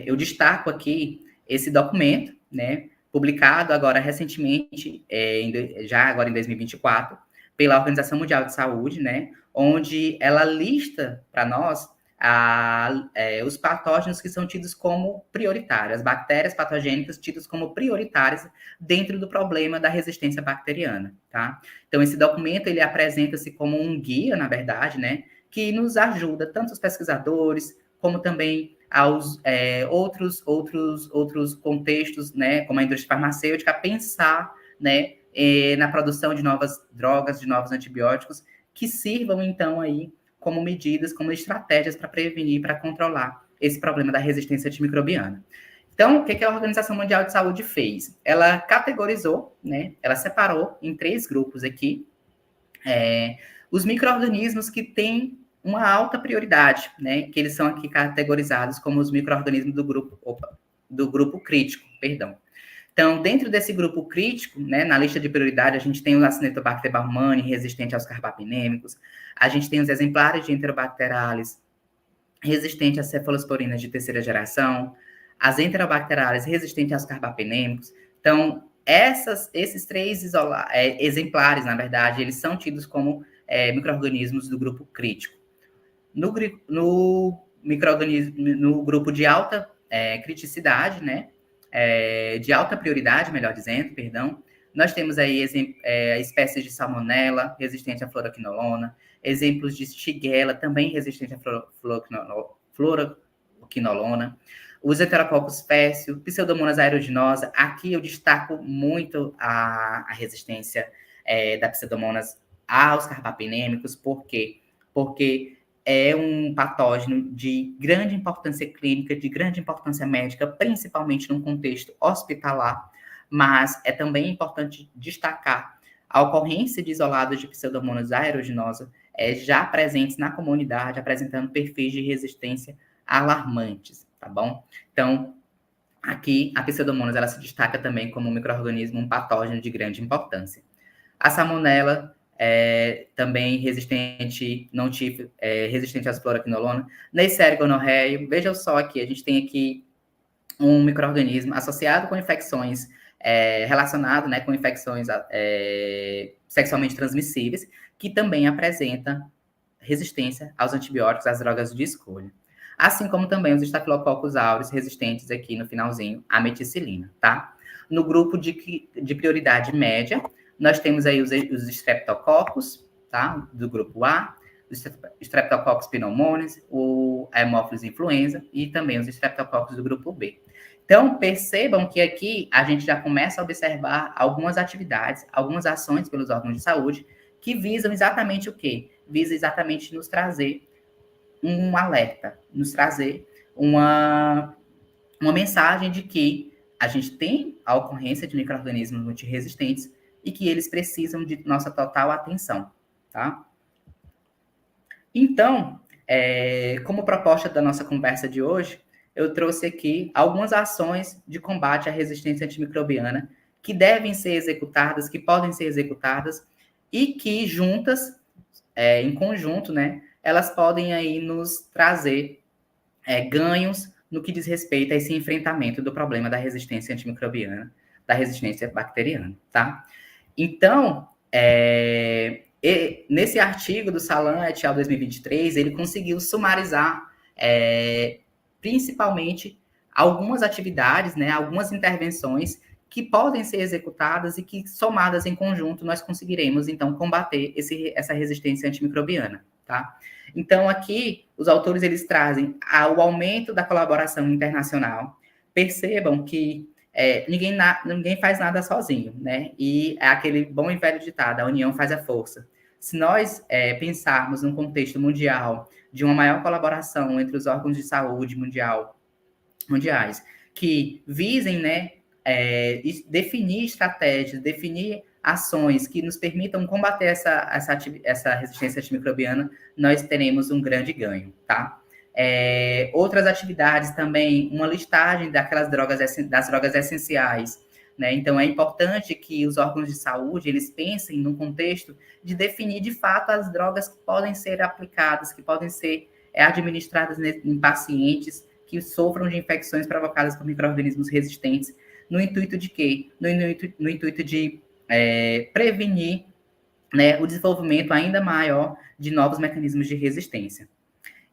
eu destaco aqui esse documento, né, publicado agora recentemente, já agora em 2024, pela Organização Mundial de Saúde, né, onde ela lista para nós os patógenos que são tidos como prioritários, as bactérias patogênicas tidas como prioritárias dentro do problema da resistência bacteriana, tá? Então, esse documento, ele apresenta-se como um guia, na verdade, né, que nos ajuda, tanto os pesquisadores, como também aos outros contextos, né, como a indústria farmacêutica, a pensar, né, na produção de novas drogas, de novos antibióticos, que sirvam, então, aí como medidas, como estratégias para prevenir, para controlar esse problema da resistência antimicrobiana. Então, o que a Organização Mundial de Saúde fez? Ela categorizou, né, ela separou em 3 grupos aqui, os micro-organismos que têm uma alta prioridade, né, que eles são aqui categorizados como os micro-organismos do grupo crítico, perdão. Então, dentro desse grupo crítico, né, na lista de prioridade, a gente tem o Acinetobacter baumannii, resistente aos carbapinêmicos, a gente tem os exemplares de Enterobacterales, resistente às cefalosporinas de terceira geração, as Enterobacterales resistentes aos carbapinêmicos. Então, esses três exemplares, na verdade, eles são tidos como micro-organismos do grupo crítico. No grupo de alta criticidade, né, de alta prioridade, melhor dizendo, perdão, nós temos aí espécies de salmonella resistente à fluoroquinolona, exemplos de Shigella, também resistente à fluoroquinolona, os Enterococcus faecium, Pseudomonas aeruginosa. Aqui eu destaco muito a resistência da Pseudomonas aos carbapinêmicos. Por quê? Porque é um patógeno de grande importância clínica, de grande importância médica, principalmente num contexto hospitalar, mas é também importante destacar a ocorrência de isolados de Pseudomonas aeruginosa já presentes na comunidade, apresentando perfis de resistência alarmantes, tá bom? Então, aqui a Pseudomonas ela se destaca também como um micro-organismo, um patógeno de grande importância. A Salmonella também resistente, resistente às fluoroquinolona. Neisseria gonorreia, vejam só aqui, a gente tem aqui um micro-organismo associado com infecções, relacionado, né, com infecções sexualmente transmissíveis, que também apresenta resistência aos antibióticos, às drogas de escolha. Assim como também os Staphylococcus aureus resistentes aqui no finalzinho à meticilina, tá? No grupo de prioridade média, nós temos aí os Streptococcus, tá? Do grupo A, os Streptococcus pneumoniae, o Haemophilus influenza e também os Streptococcus do grupo B. Então, percebam que aqui a gente já começa a observar algumas atividades, algumas ações pelos órgãos de saúde que visam exatamente o quê? Visa exatamente nos trazer um alerta, nos trazer uma mensagem de que a gente tem a ocorrência de micro-organismos multiresistentes e que eles precisam de nossa total atenção, tá? Então, como proposta da nossa conversa de hoje, eu trouxe aqui algumas ações de combate à resistência antimicrobiana que devem ser executadas, que podem ser executadas e que juntas, em conjunto, né, elas podem aí nos trazer ganhos no que diz respeito a esse enfrentamento do problema da resistência antimicrobiana, da resistência bacteriana, tá? Então, nesse artigo do Salam et al. 2023, ele conseguiu sumarizar principalmente algumas atividades, né, algumas intervenções que podem ser executadas e que, somadas em conjunto, nós conseguiremos, então, combater essa resistência antimicrobiana, tá? Então, aqui, os autores, eles trazem o aumento da colaboração internacional. Percebam que ninguém faz nada sozinho, né? E é aquele bom e velho ditado, a união faz a força. Se nós pensarmos num contexto mundial de uma maior colaboração entre os órgãos de saúde mundiais, que visem, né, definir estratégias, definir ações que nos permitam combater essa resistência antimicrobiana, nós teremos um grande ganho, tá? Outras atividades também, uma listagem das drogas essenciais, né? Então, é importante que os órgãos de saúde, eles pensem num contexto de definir, de fato, as drogas que podem ser aplicadas, que podem ser administradas em pacientes que sofram de infecções provocadas por micro-organismos resistentes, no intuito de quê? No intuito de prevenir, né, o desenvolvimento ainda maior de novos mecanismos de resistência.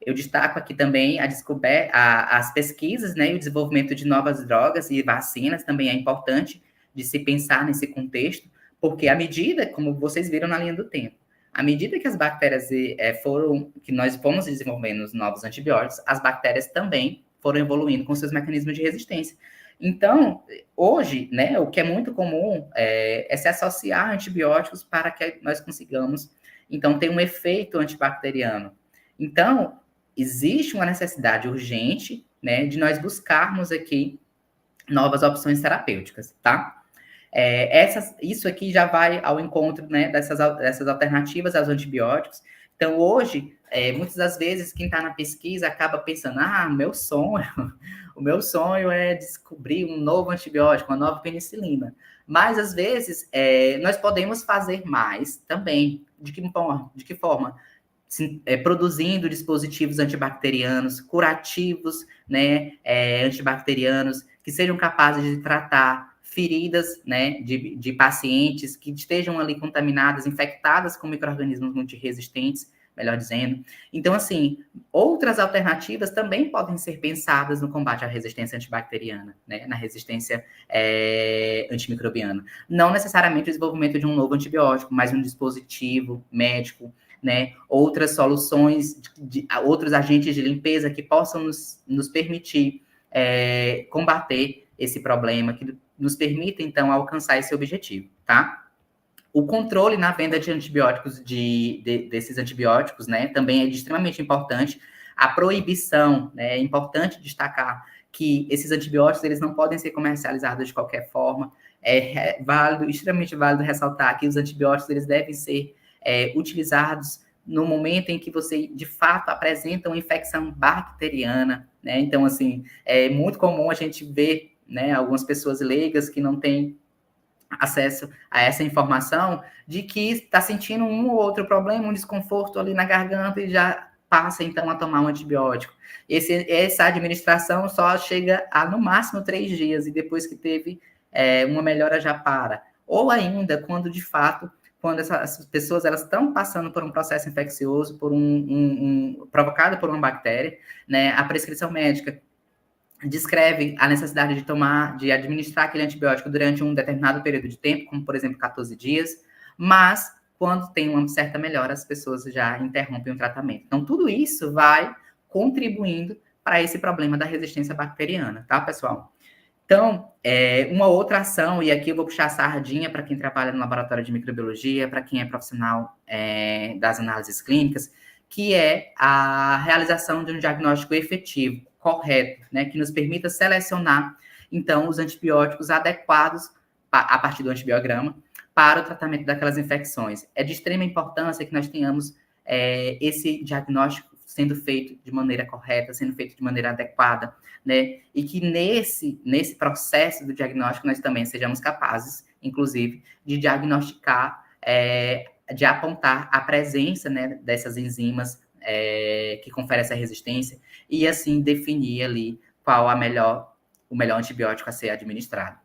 Eu destaco aqui também as pesquisas, né, e o desenvolvimento de novas drogas e vacinas também é importante de se pensar nesse contexto, porque à medida, como vocês viram na linha do tempo, à medida que as bactérias que nós fomos desenvolvendo os novos antibióticos, as bactérias também foram evoluindo com seus mecanismos de resistência. Então, hoje, né, o que é muito comum é se associar a antibióticos para que nós consigamos, então, ter um efeito antibacteriano. Então, existe uma necessidade urgente, né, de nós buscarmos aqui novas opções terapêuticas, tá? Isso aqui já vai ao encontro, né, dessas alternativas aos antibióticos. Então, hoje, muitas das vezes, quem está na pesquisa acaba pensando, o meu sonho é descobrir um novo antibiótico, uma nova penicilina. Mas, às vezes, nós podemos fazer mais também. De que forma? Produzindo dispositivos antibacterianos, curativos, né, antibacterianos, que sejam capazes de tratar feridas, né, de pacientes que estejam ali contaminadas, infectadas com micro-organismos multiresistentes, melhor dizendo. Então, assim, outras alternativas também podem ser pensadas no combate à resistência antibacteriana, né, na resistência antimicrobiana. Não necessariamente o desenvolvimento de um novo antibiótico, mas um dispositivo médico, né, outras soluções, outros agentes de limpeza que possam nos permitir combater esse problema, que nos permita, então, alcançar esse objetivo, tá? O controle na venda de antibióticos, desses antibióticos, né, também é extremamente importante. A proibição, né, é importante destacar que esses antibióticos, eles não podem ser comercializados de qualquer forma. É extremamente válido ressaltar que os antibióticos, eles devem ser utilizados no momento em que você, de fato, apresenta uma infecção bacteriana, né? Então, assim, é muito comum a gente ver, né, algumas pessoas leigas que não têm acesso a essa informação de que está sentindo um ou outro problema, um desconforto ali na garganta e já passa, então, a tomar um antibiótico. Essa administração só chega a, no máximo, 3 dias, e depois que teve uma melhora já para. Ou ainda, quando, de fato, quando essas pessoas elas estão passando por um processo infeccioso, provocado por uma bactéria, né, a prescrição médica descreve a necessidade de administrar aquele antibiótico durante um determinado período de tempo, como, por exemplo, 14 dias, mas quando tem uma certa melhora, as pessoas já interrompem o tratamento. Então, tudo isso vai contribuindo para esse problema da resistência bacteriana, tá, pessoal? Então, uma outra ação, e aqui eu vou puxar a sardinha para quem trabalha no laboratório de microbiologia, para quem é profissional das análises clínicas, que é a realização de um diagnóstico efetivo, correto, né, que nos permita selecionar, então, os antibióticos adequados a partir do antibiograma para o tratamento daquelas infecções. É de extrema importância que nós tenhamos esse diagnóstico sendo feito de maneira correta, sendo feito de maneira adequada, né, e que nesse processo do diagnóstico nós também sejamos capazes, inclusive, de diagnosticar, de apontar a presença, né, dessas enzimas que conferem essa resistência, e assim definir ali qual o melhor antibiótico a ser administrado,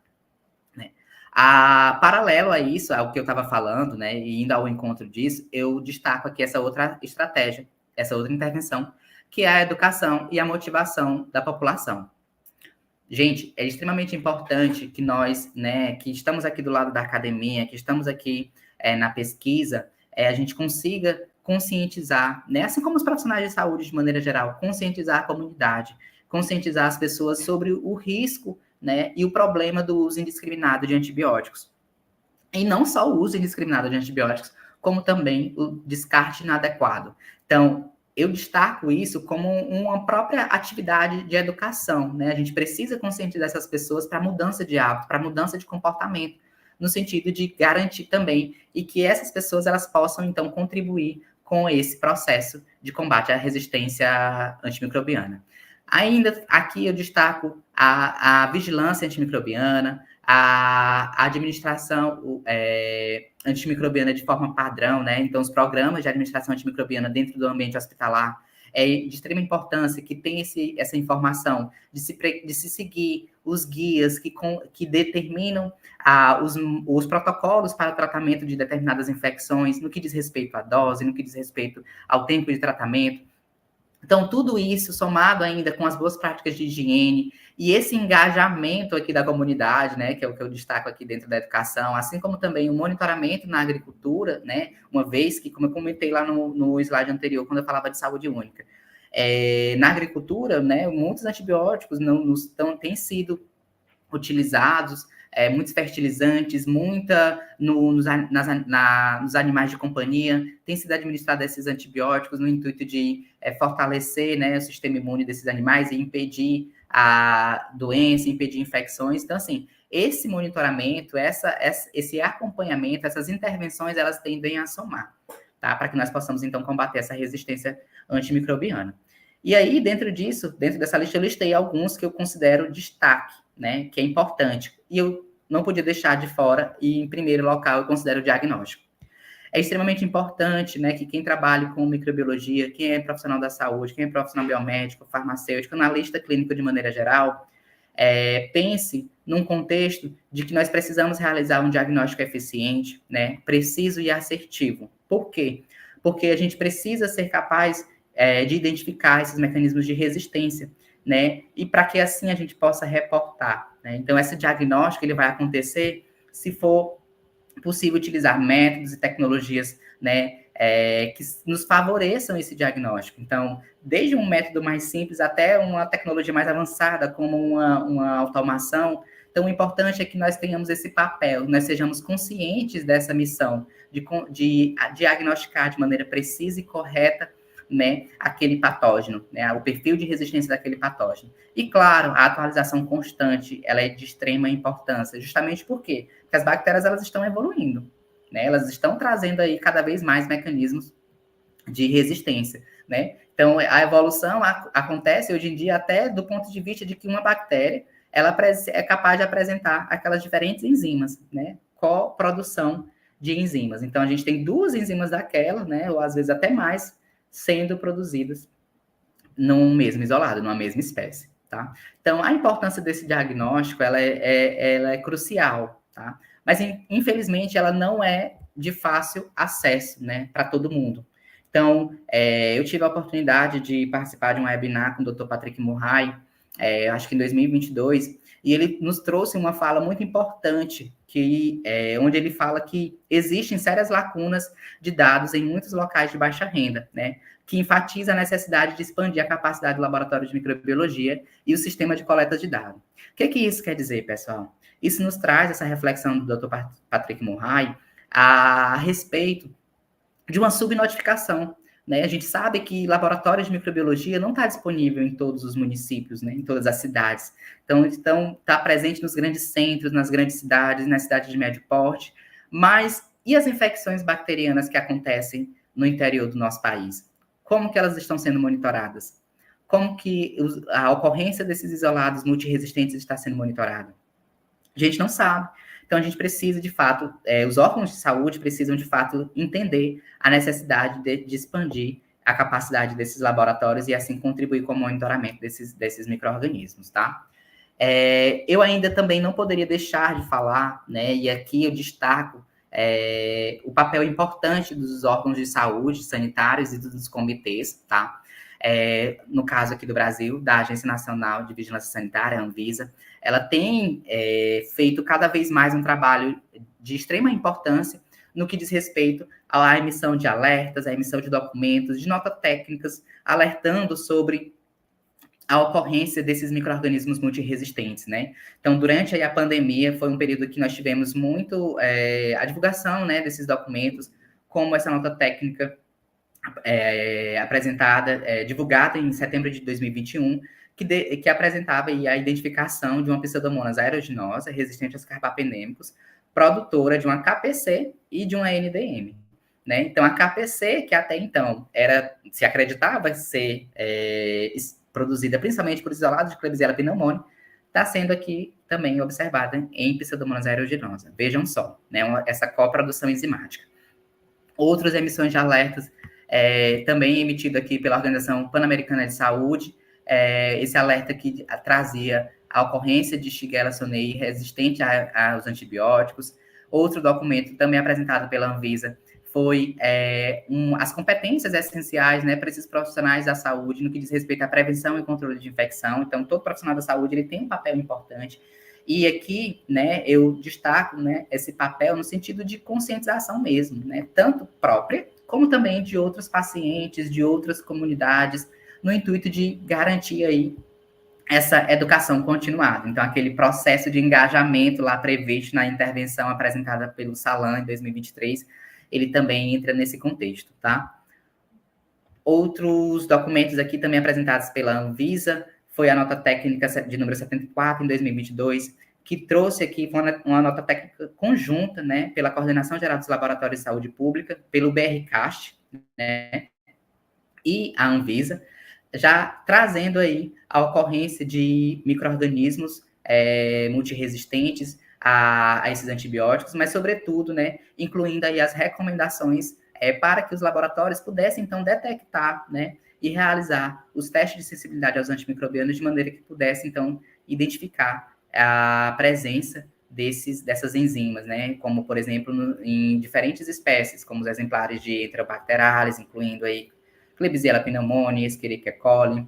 né. Paralelo a isso, ao que eu estava falando, né, e indo ao encontro disso, eu destaco aqui essa outra estratégia, essa outra intervenção, que é a educação e a motivação da população. Gente, é extremamente importante que nós, né, que estamos aqui do lado da academia, que estamos aqui na pesquisa, a gente consiga conscientizar, né, assim como os profissionais de saúde de maneira geral, conscientizar a comunidade, conscientizar as pessoas sobre o risco, né, e o problema do uso indiscriminado de antibióticos. E não só o uso indiscriminado de antibióticos, como também o descarte inadequado. Então, eu destaco isso como uma própria atividade de educação, né? A gente precisa conscientizar essas pessoas para mudança de hábito, para mudança de comportamento, no sentido de garantir também e que essas pessoas elas possam, então, contribuir com esse processo de combate à resistência antimicrobiana. Ainda aqui eu destaco a vigilância antimicrobiana, a administração antimicrobiana de forma padrão, né? Então, os programas de administração antimicrobiana dentro do ambiente hospitalar é de extrema importância que tem essa informação de se seguir os guias que determinam os protocolos para o tratamento de determinadas infecções, no que diz respeito à dose, no que diz respeito ao tempo de tratamento. Então, tudo isso, somado ainda com as boas práticas de higiene e esse engajamento aqui da comunidade, né, que é o que eu destaco aqui dentro da educação, assim como também o monitoramento na agricultura, né, uma vez que, como eu comentei lá no slide anterior, quando eu falava de saúde única, na agricultura, né, muitos antibióticos têm sido utilizados, muitos fertilizantes, nos animais de companhia, tem sido administrado esses antibióticos no intuito de fortalecer, né, o sistema imune desses animais e impedir a doença, impedir infecções. Então, assim, esse monitoramento, esse acompanhamento, essas intervenções, elas tendem a somar, tá? Para que nós possamos, então, combater essa resistência antimicrobiana. E aí, dentro disso, dentro dessa lista, eu listei alguns que eu considero destaque, né? Que é importante. E eu não podia deixar de fora, e em primeiro local eu considero o diagnóstico. É extremamente importante, né, que quem trabalha com microbiologia, quem é profissional da saúde, quem é profissional biomédico, farmacêutico, analista clínico de maneira geral, pense num contexto de que nós precisamos realizar um diagnóstico eficiente, né, preciso e assertivo. Por quê? Porque a gente precisa ser capaz de identificar esses mecanismos de resistência, né, e para que assim a gente possa reportar, né? Então, esse diagnóstico ele vai acontecer se for possível utilizar métodos e tecnologias, né, que nos favoreçam esse diagnóstico. Então, desde um método mais simples até uma tecnologia mais avançada, como uma automação. Então, o importante é que nós tenhamos esse papel, nós sejamos conscientes dessa missão de diagnosticar de maneira precisa e correta, né, aquele patógeno, né, o perfil de resistência daquele patógeno. E, claro, a atualização constante, ela é de extrema importância, justamente porque as bactérias, elas estão evoluindo, né, elas estão trazendo aí cada vez mais mecanismos de resistência, né. Então, a evolução acontece hoje em dia até do ponto de vista de que uma bactéria, ela é capaz de apresentar aquelas diferentes enzimas, né, coprodução de enzimas. Então, a gente tem 2 enzimas daquela, né, ou às vezes até mais, sendo produzidas num mesmo isolado, numa mesma espécie, tá? Então, a importância desse diagnóstico, ela é crucial, tá? Mas, infelizmente, ela não é de fácil acesso, né, para todo mundo. Então, eu tive a oportunidade de participar de um webinar com o Dr. Patrick Murray, acho que em 2022, e ele nos trouxe uma fala muito importante, onde ele fala que existem sérias lacunas de dados em muitos locais de baixa renda, né? Que enfatiza a necessidade de expandir a capacidade do laboratório de microbiologia e o sistema de coleta de dados. O que isso quer dizer, pessoal? Isso nos traz essa reflexão do Dr. Patrick Murray a respeito de uma subnotificação, né? A gente sabe que laboratório de microbiologia não está disponível em todos os municípios, né? Em todas as cidades. Então está presente nos grandes centros, nas grandes cidades, nas cidades de médio porte. Mas e as infecções bacterianas que acontecem no interior do nosso país? Como que elas estão sendo monitoradas? Como que a ocorrência desses isolados multiresistentes está sendo monitorada? A gente não sabe. Então, a gente precisa, de fato, os órgãos de saúde precisam, de fato, entender a necessidade de expandir a capacidade desses laboratórios e, assim, contribuir com o monitoramento desses micro-organismos, tá? Eu ainda também não poderia deixar de falar, né, e aqui eu destaco o papel importante dos órgãos de saúde sanitários e dos comitês, tá? No caso aqui do Brasil, da Agência Nacional de Vigilância Sanitária, a Anvisa, ela tem feito cada vez mais um trabalho de extrema importância no que diz respeito à emissão de alertas, à emissão de documentos, de notas técnicas, alertando sobre a ocorrência desses micro-organismos multiresistentes, né? Então, durante aí a pandemia, foi um período que nós tivemos muito a divulgação, né, desses documentos, como essa nota técnica apresentada, divulgada em setembro de 2021, que apresentava aí a identificação de uma Pseudomonas aeruginosa, resistente aos carbapenêmicos, produtora de uma KPC e de uma NDM. Né? Então, a KPC, que até então se acreditava ser produzida principalmente por isolados de Klebsiella pneumoniae, está sendo aqui também observada em Pseudomonas aeruginosa. Vejam só, né? Essa coprodução enzimática. Outras emissões de alertas também emitido aqui pela Organização Pan-Americana de Saúde, esse alerta que trazia a ocorrência de Shigella sonnei resistente aos antibióticos. Outro documento também apresentado pela Anvisa foi as competências essenciais, né, para esses profissionais da saúde no que diz respeito à prevenção e controle de infecção. Então, todo profissional da saúde ele tem um papel importante. E aqui, né, eu destaco, né, esse papel no sentido de conscientização mesmo, né, tanto própria, como também de outros pacientes, de outras comunidades, no intuito de garantir aí essa educação continuada. Então, aquele processo de engajamento lá previsto na intervenção apresentada pelo Salan em 2023, ele também entra nesse contexto, tá? Outros documentos aqui também apresentados pela Anvisa foi a nota técnica de número 74, em 2022, que trouxe aqui uma nota técnica conjunta, né, pela Coordenação Geral dos Laboratórios de Saúde Pública, pelo BRCAST, né, e a Anvisa, já trazendo aí a ocorrência de micro-organismos multiresistentes a esses antibióticos, mas, sobretudo, né, incluindo aí as recomendações para que os laboratórios pudessem, então, detectar, né, e realizar os testes de sensibilidade aos antimicrobianos de maneira que pudesse, então, identificar a presença dessas enzimas, né, como, por exemplo, em diferentes espécies, como os exemplares de Enterobacterales, incluindo aí Klebsiella pneumoniae, Escherichia coli,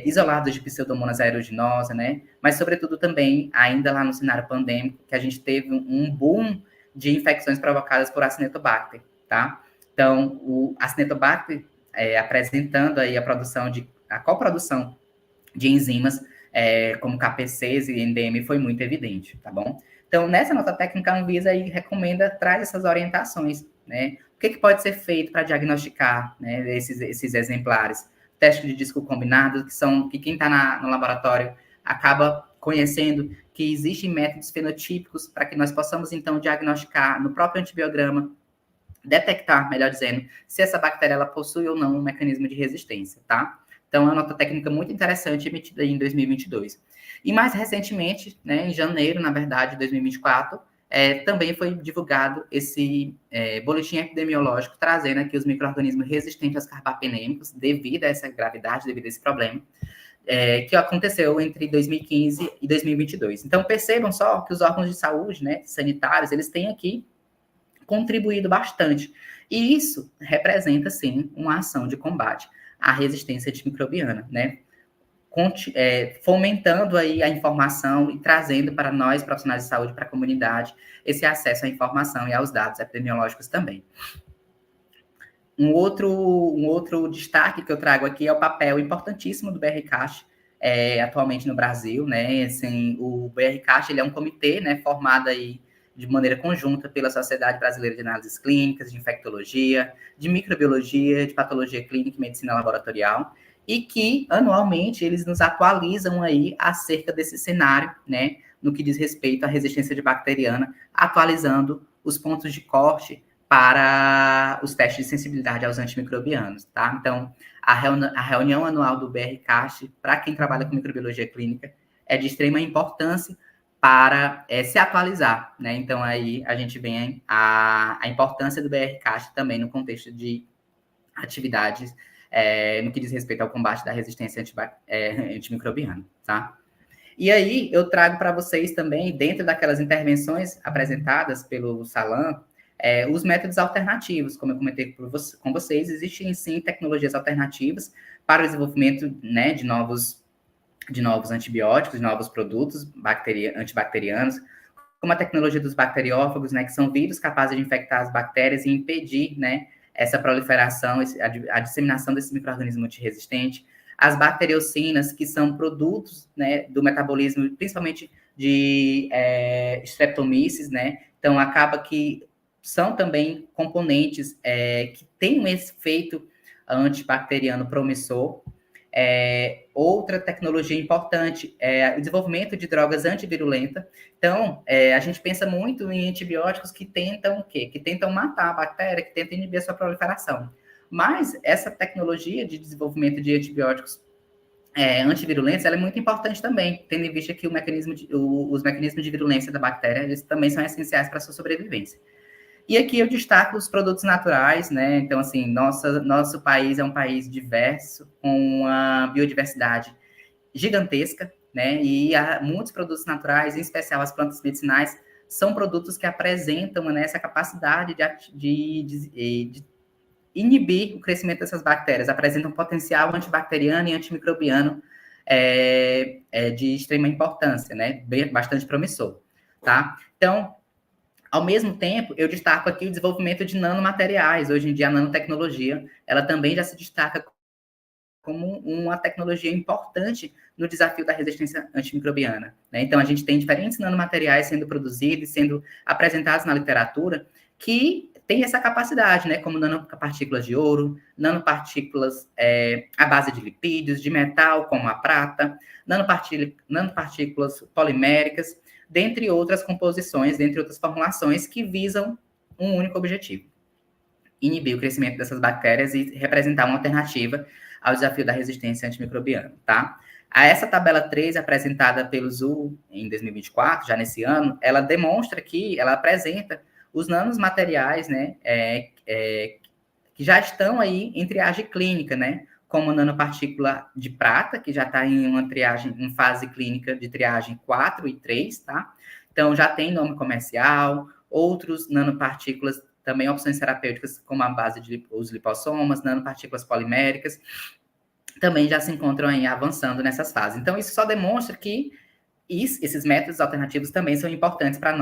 isolados de Pseudomonas aeruginosa, né, mas, sobretudo, também, ainda lá no cenário pandêmico, que a gente teve um boom de infecções provocadas por Acinetobacter, tá? Então, o Acinetobacter apresentando aí a coprodução de enzimas como KPCs e NDM foi muito evidente, tá bom? Então, nessa nota técnica, a Anvisa aí traz essas orientações, né? O que pode ser feito para diagnosticar, né, esses exemplares? Teste de disco combinado, que quem está no laboratório acaba conhecendo que existem métodos fenotípicos para que nós possamos, então, diagnosticar no próprio antibiograma, detectar, melhor dizendo, se essa bactéria ela possui ou não um mecanismo de resistência, tá? Então, é uma nota técnica muito interessante, emitida em 2022. E mais recentemente, né, em janeiro, na verdade, de 2024, também foi divulgado esse boletim epidemiológico, trazendo aqui os micro-organismos resistentes aos carbapenêmicos, devido a essa gravidade, devido a esse problema, que aconteceu entre 2015 e 2022. Então, percebam só que os órgãos de saúde, né, sanitários, eles têm aqui contribuído bastante. E isso representa, sim, uma ação de combate à resistência antimicrobiana, né? Fomentando aí a informação e trazendo para nós, profissionais de saúde, para a comunidade, esse acesso à informação e aos dados epidemiológicos também. Um outro destaque que eu trago aqui é o papel importantíssimo do BRCAST, atualmente no Brasil, né? Assim, o BRCAST, ele é um comitê, né, formado aí de maneira conjunta pela Sociedade Brasileira de Análises Clínicas, de Infectologia, de Microbiologia, de Patologia Clínica e Medicina Laboratorial, e que, anualmente, eles nos atualizam aí acerca desse cenário, né, no que diz respeito à resistência de bacteriana, atualizando os pontos de corte para os testes de sensibilidade aos antimicrobianos, tá? Então, a reunião anual do BRCAST, para quem trabalha com microbiologia clínica, é de extrema importância para se atualizar, né? Então, aí a gente vê a importância do BRCAST também no contexto de atividades no que diz respeito ao combate da resistência antimicrobiana, tá? E aí, eu trago para vocês também, dentro daquelas intervenções apresentadas pelo Salam, os métodos alternativos, como eu comentei com vocês, existem, sim, tecnologias alternativas para o desenvolvimento, né, de novos antibióticos, de novos produtos antibacterianos, como a tecnologia dos bacteriófagos, né, que são vírus capazes de infectar as bactérias e impedir, né, essa proliferação, a disseminação desse micro-organismo multiresistente. As bacteriocinas, que são produtos, né, do metabolismo, principalmente de Streptomyces, né? Então, acaba que são também componentes que têm um efeito antibacteriano promissor. Outra tecnologia importante é o desenvolvimento de drogas antivirulentas. Então, a gente pensa muito em antibióticos que tentam o quê? Que tentam matar a bactéria, que tentam inibir a sua proliferação. Mas essa tecnologia de desenvolvimento de antibióticos antivirulentos, ela é muito importante também, tendo em vista que os mecanismos de virulência da bactéria, eles também são essenciais para a sua sobrevivência. E aqui eu destaco os produtos naturais, né? Então, assim, nosso país é um país diverso, com uma biodiversidade gigantesca, né? E há muitos produtos naturais, em especial as plantas medicinais, são produtos que apresentam, né, essa capacidade de inibir o crescimento dessas bactérias, apresentam um potencial antibacteriano e antimicrobiano de extrema importância, né? Bastante promissor, tá? Então, ao mesmo tempo, eu destaco aqui o desenvolvimento de nanomateriais. Hoje em dia, a nanotecnologia, ela também já se destaca como uma tecnologia importante no desafio da resistência antimicrobiana, né? Então, a gente tem diferentes nanomateriais sendo produzidos, sendo apresentados na literatura, que tem essa capacidade, né, como nanopartículas de ouro, nanopartículas à base de lipídios, de metal, como a prata, nanopartículas poliméricas, dentre outras composições, dentre outras formulações que visam um único objetivo: inibir o crescimento dessas bactérias e representar uma alternativa ao desafio da resistência antimicrobiana, tá? Essa tabela 3, apresentada pelo ZU em 2024, já nesse ano, ela demonstra que ela apresenta os nanomateriais, né, que já estão aí em triagem clínica, né, como nanopartícula de prata, que já está em fase clínica de triagem 4 e 3, tá? Então, já tem nome comercial, outros nanopartículas, também opções terapêuticas, como a base de os lipossomas, nanopartículas poliméricas, também já se encontram aí avançando nessas fases. Então, isso só demonstra que esses métodos alternativos também são importantes para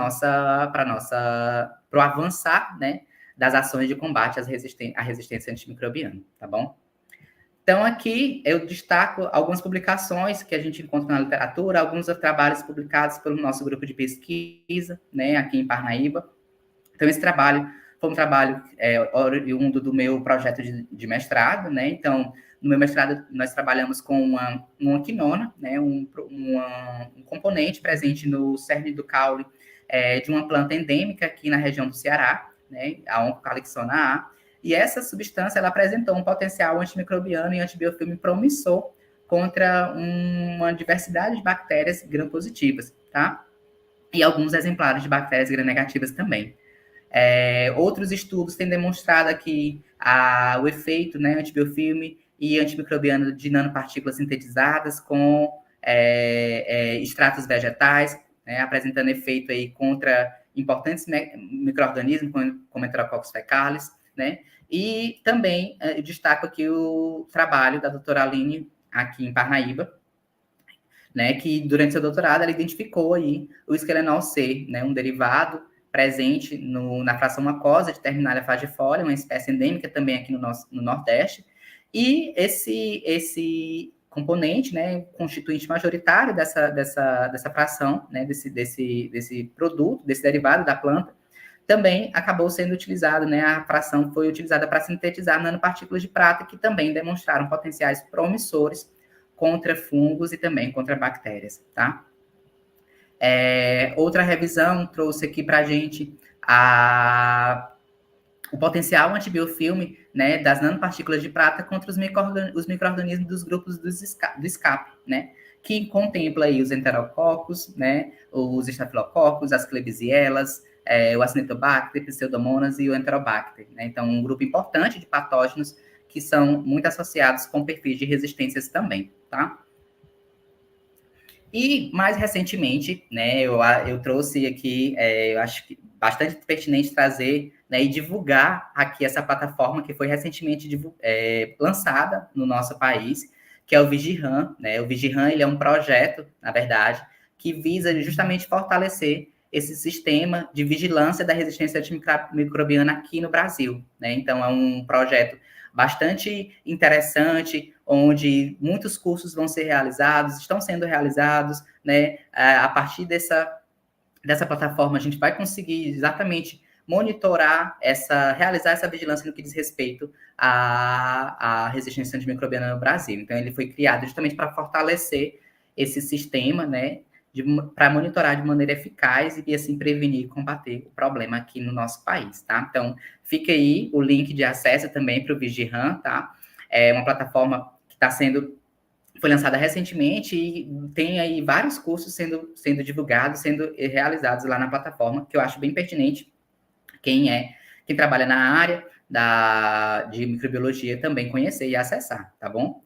o avançar, né, das ações de combate à resistência antimicrobiana, tá bom? Então, aqui eu destaco algumas publicações que a gente encontra na literatura, alguns trabalhos publicados pelo nosso grupo de pesquisa, né, aqui em Parnaíba. Então, esse trabalho foi um trabalho oriundo do meu projeto de mestrado, né? Então, no meu mestrado, nós trabalhamos com uma quinona, né? Um componente presente no cerne do caule de uma planta endêmica aqui na região do Ceará, né? A Oncocalyxona A. E essa substância, ela apresentou um potencial antimicrobiano e antibiofilme promissor contra uma diversidade de bactérias gram-positivas, tá? E alguns exemplares de bactérias gram-negativas também. Outros estudos têm demonstrado aqui o efeito, né, antibiofilme e antimicrobiano de nanopartículas sintetizadas com extratos vegetais, né, apresentando efeito aí contra importantes micro-organismos, como Enterococcus fecalis, né? E também eu destaco aqui o trabalho da doutora Aline, aqui em Parnaíba, né, que durante seu doutorado ela identificou aí o esquelenol C, né, um derivado presente na fração aquosa de terminália falcifolia, uma espécie endêmica também aqui no Nordeste, e esse componente, né, constituinte majoritário dessa fração, né, desse produto, desse derivado da planta, também acabou sendo utilizado, né, a fração foi utilizada para sintetizar nanopartículas de prata, que também demonstraram potenciais promissores contra fungos e também contra bactérias, tá? Outra revisão trouxe aqui para a gente o potencial antibiofilme, né, das nanopartículas de prata contra os micro-organismos dos grupos do escape, né, que contempla aí os enterococos, né, os estafilococos, as klebsielas, o acinetobacter, pseudomonas e o enterobacter, né? Então, um grupo importante de patógenos que são muito associados com perfis de resistências também, tá? E, mais recentemente, né, eu trouxe aqui, eu acho que bastante pertinente trazer, né, e divulgar aqui essa plataforma que foi recentemente lançada no nosso país, que é o VigiRAN, né? O VigiRAN, ele é um projeto, na verdade, que visa justamente fortalecer esse sistema de vigilância da resistência antimicrobiana aqui no Brasil, né? Então, é um projeto bastante interessante, onde muitos cursos vão ser realizados, estão sendo realizados, né? A partir dessa plataforma, a gente vai conseguir exatamente monitorar realizar essa vigilância no que diz respeito à resistência antimicrobiana no Brasil. Então, ele foi criado justamente para fortalecer esse sistema, né? Para monitorar de maneira eficaz e, assim, prevenir e combater o problema aqui no nosso país, tá? Então, fica aí o link de acesso também para o VigiRAN, tá? É uma plataforma que foi lançada recentemente e tem aí vários cursos sendo divulgados, sendo realizados lá na plataforma, que eu acho bem pertinente quem trabalha na área de microbiologia também conhecer e acessar, tá bom?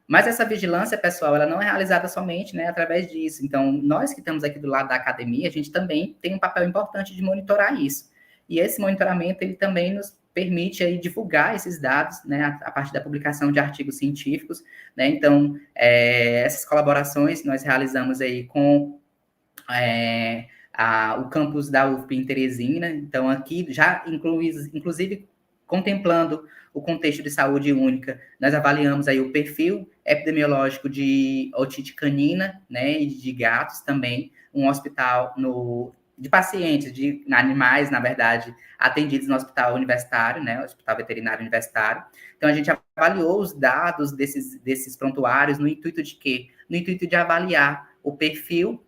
Mas essa vigilância, pessoal, ela não é realizada somente, né, através disso. Então, nós que estamos aqui do lado da academia, a gente também tem um papel importante de monitorar isso. E esse monitoramento, ele também nos permite aí divulgar esses dados, né, a partir da publicação de artigos científicos, né? Então, essas colaborações nós realizamos aí com o campus da UFP em Teresina. Então, aqui já inclusive contemplando o contexto de saúde única, nós avaliamos aí o perfil epidemiológico de otite canina, né, e de gatos também, um hospital de pacientes, de animais, na verdade, atendidos no hospital universitário, né, hospital veterinário universitário. Então, a gente avaliou os dados desses prontuários no intuito de quê? No intuito de avaliar o perfil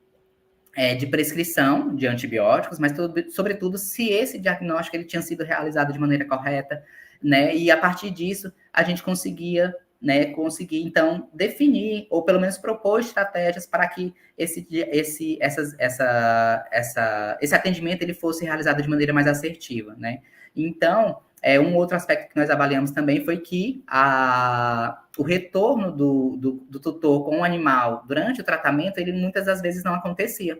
de prescrição de antibióticos, mas, sobretudo, se esse diagnóstico ele tinha sido realizado de maneira correta, né, e a partir disso, a gente conseguir, então, definir, ou pelo menos propor estratégias para que esse atendimento ele fosse realizado de maneira mais assertiva, né. Então, um outro aspecto que nós avaliamos também foi que o retorno do tutor com o animal durante o tratamento, ele muitas das vezes não acontecia,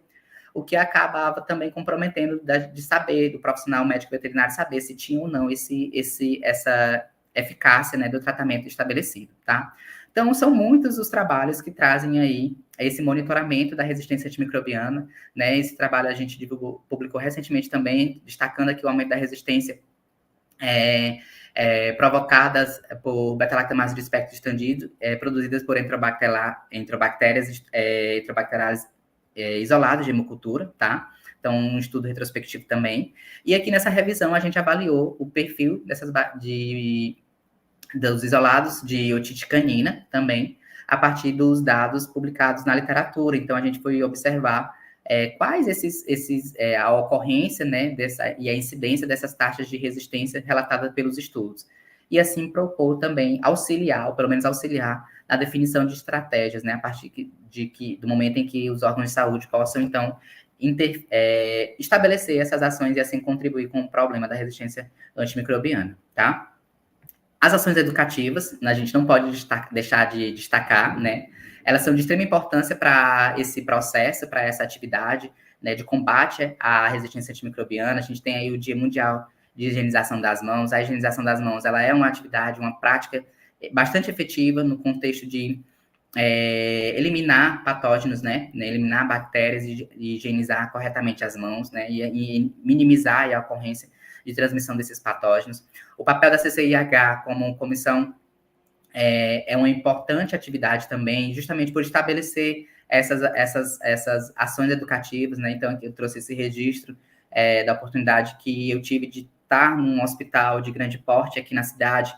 o que acabava também comprometendo de saber, do profissional médico veterinário saber se tinha ou não essa eficácia, né, do tratamento estabelecido, tá? Então, são muitos os trabalhos que trazem aí esse monitoramento da resistência antimicrobiana, né? Esse trabalho a gente publicou recentemente também, destacando aqui o aumento da resistência provocadas por beta-lactamase de espectro estendido, produzidas por enterobactérias isoladas de hemocultura, tá? Então, um estudo retrospectivo também. E aqui nessa revisão, a gente avaliou o perfil dos isolados de otite canina também, a partir dos dados publicados na literatura. Então, a gente foi observar quais a ocorrência, né, e a incidência dessas taxas de resistência relatadas pelos estudos. E assim propor também auxiliar, ou pelo menos auxiliar, na definição de estratégias, né, a partir do momento em que os órgãos de saúde possam, então, estabelecer essas ações e assim contribuir com o problema da resistência antimicrobiana, tá? As ações educativas, a gente não pode deixar de destacar, né? Elas são de extrema importância para esse processo, para essa atividade, né, de combate à resistência antimicrobiana. A gente tem aí o Dia Mundial de Higienização das Mãos. A higienização das mãos, ela é uma atividade, uma prática bastante efetiva no contexto de eliminar patógenos, né, eliminar bactérias e higienizar corretamente as mãos, né, e minimizar a ocorrência de transmissão desses patógenos. O papel da CCIH como comissão é uma importante atividade também, justamente por estabelecer essas ações educativas, né? Então, eu trouxe esse registro da oportunidade que eu tive de estar num hospital de grande porte aqui na cidade,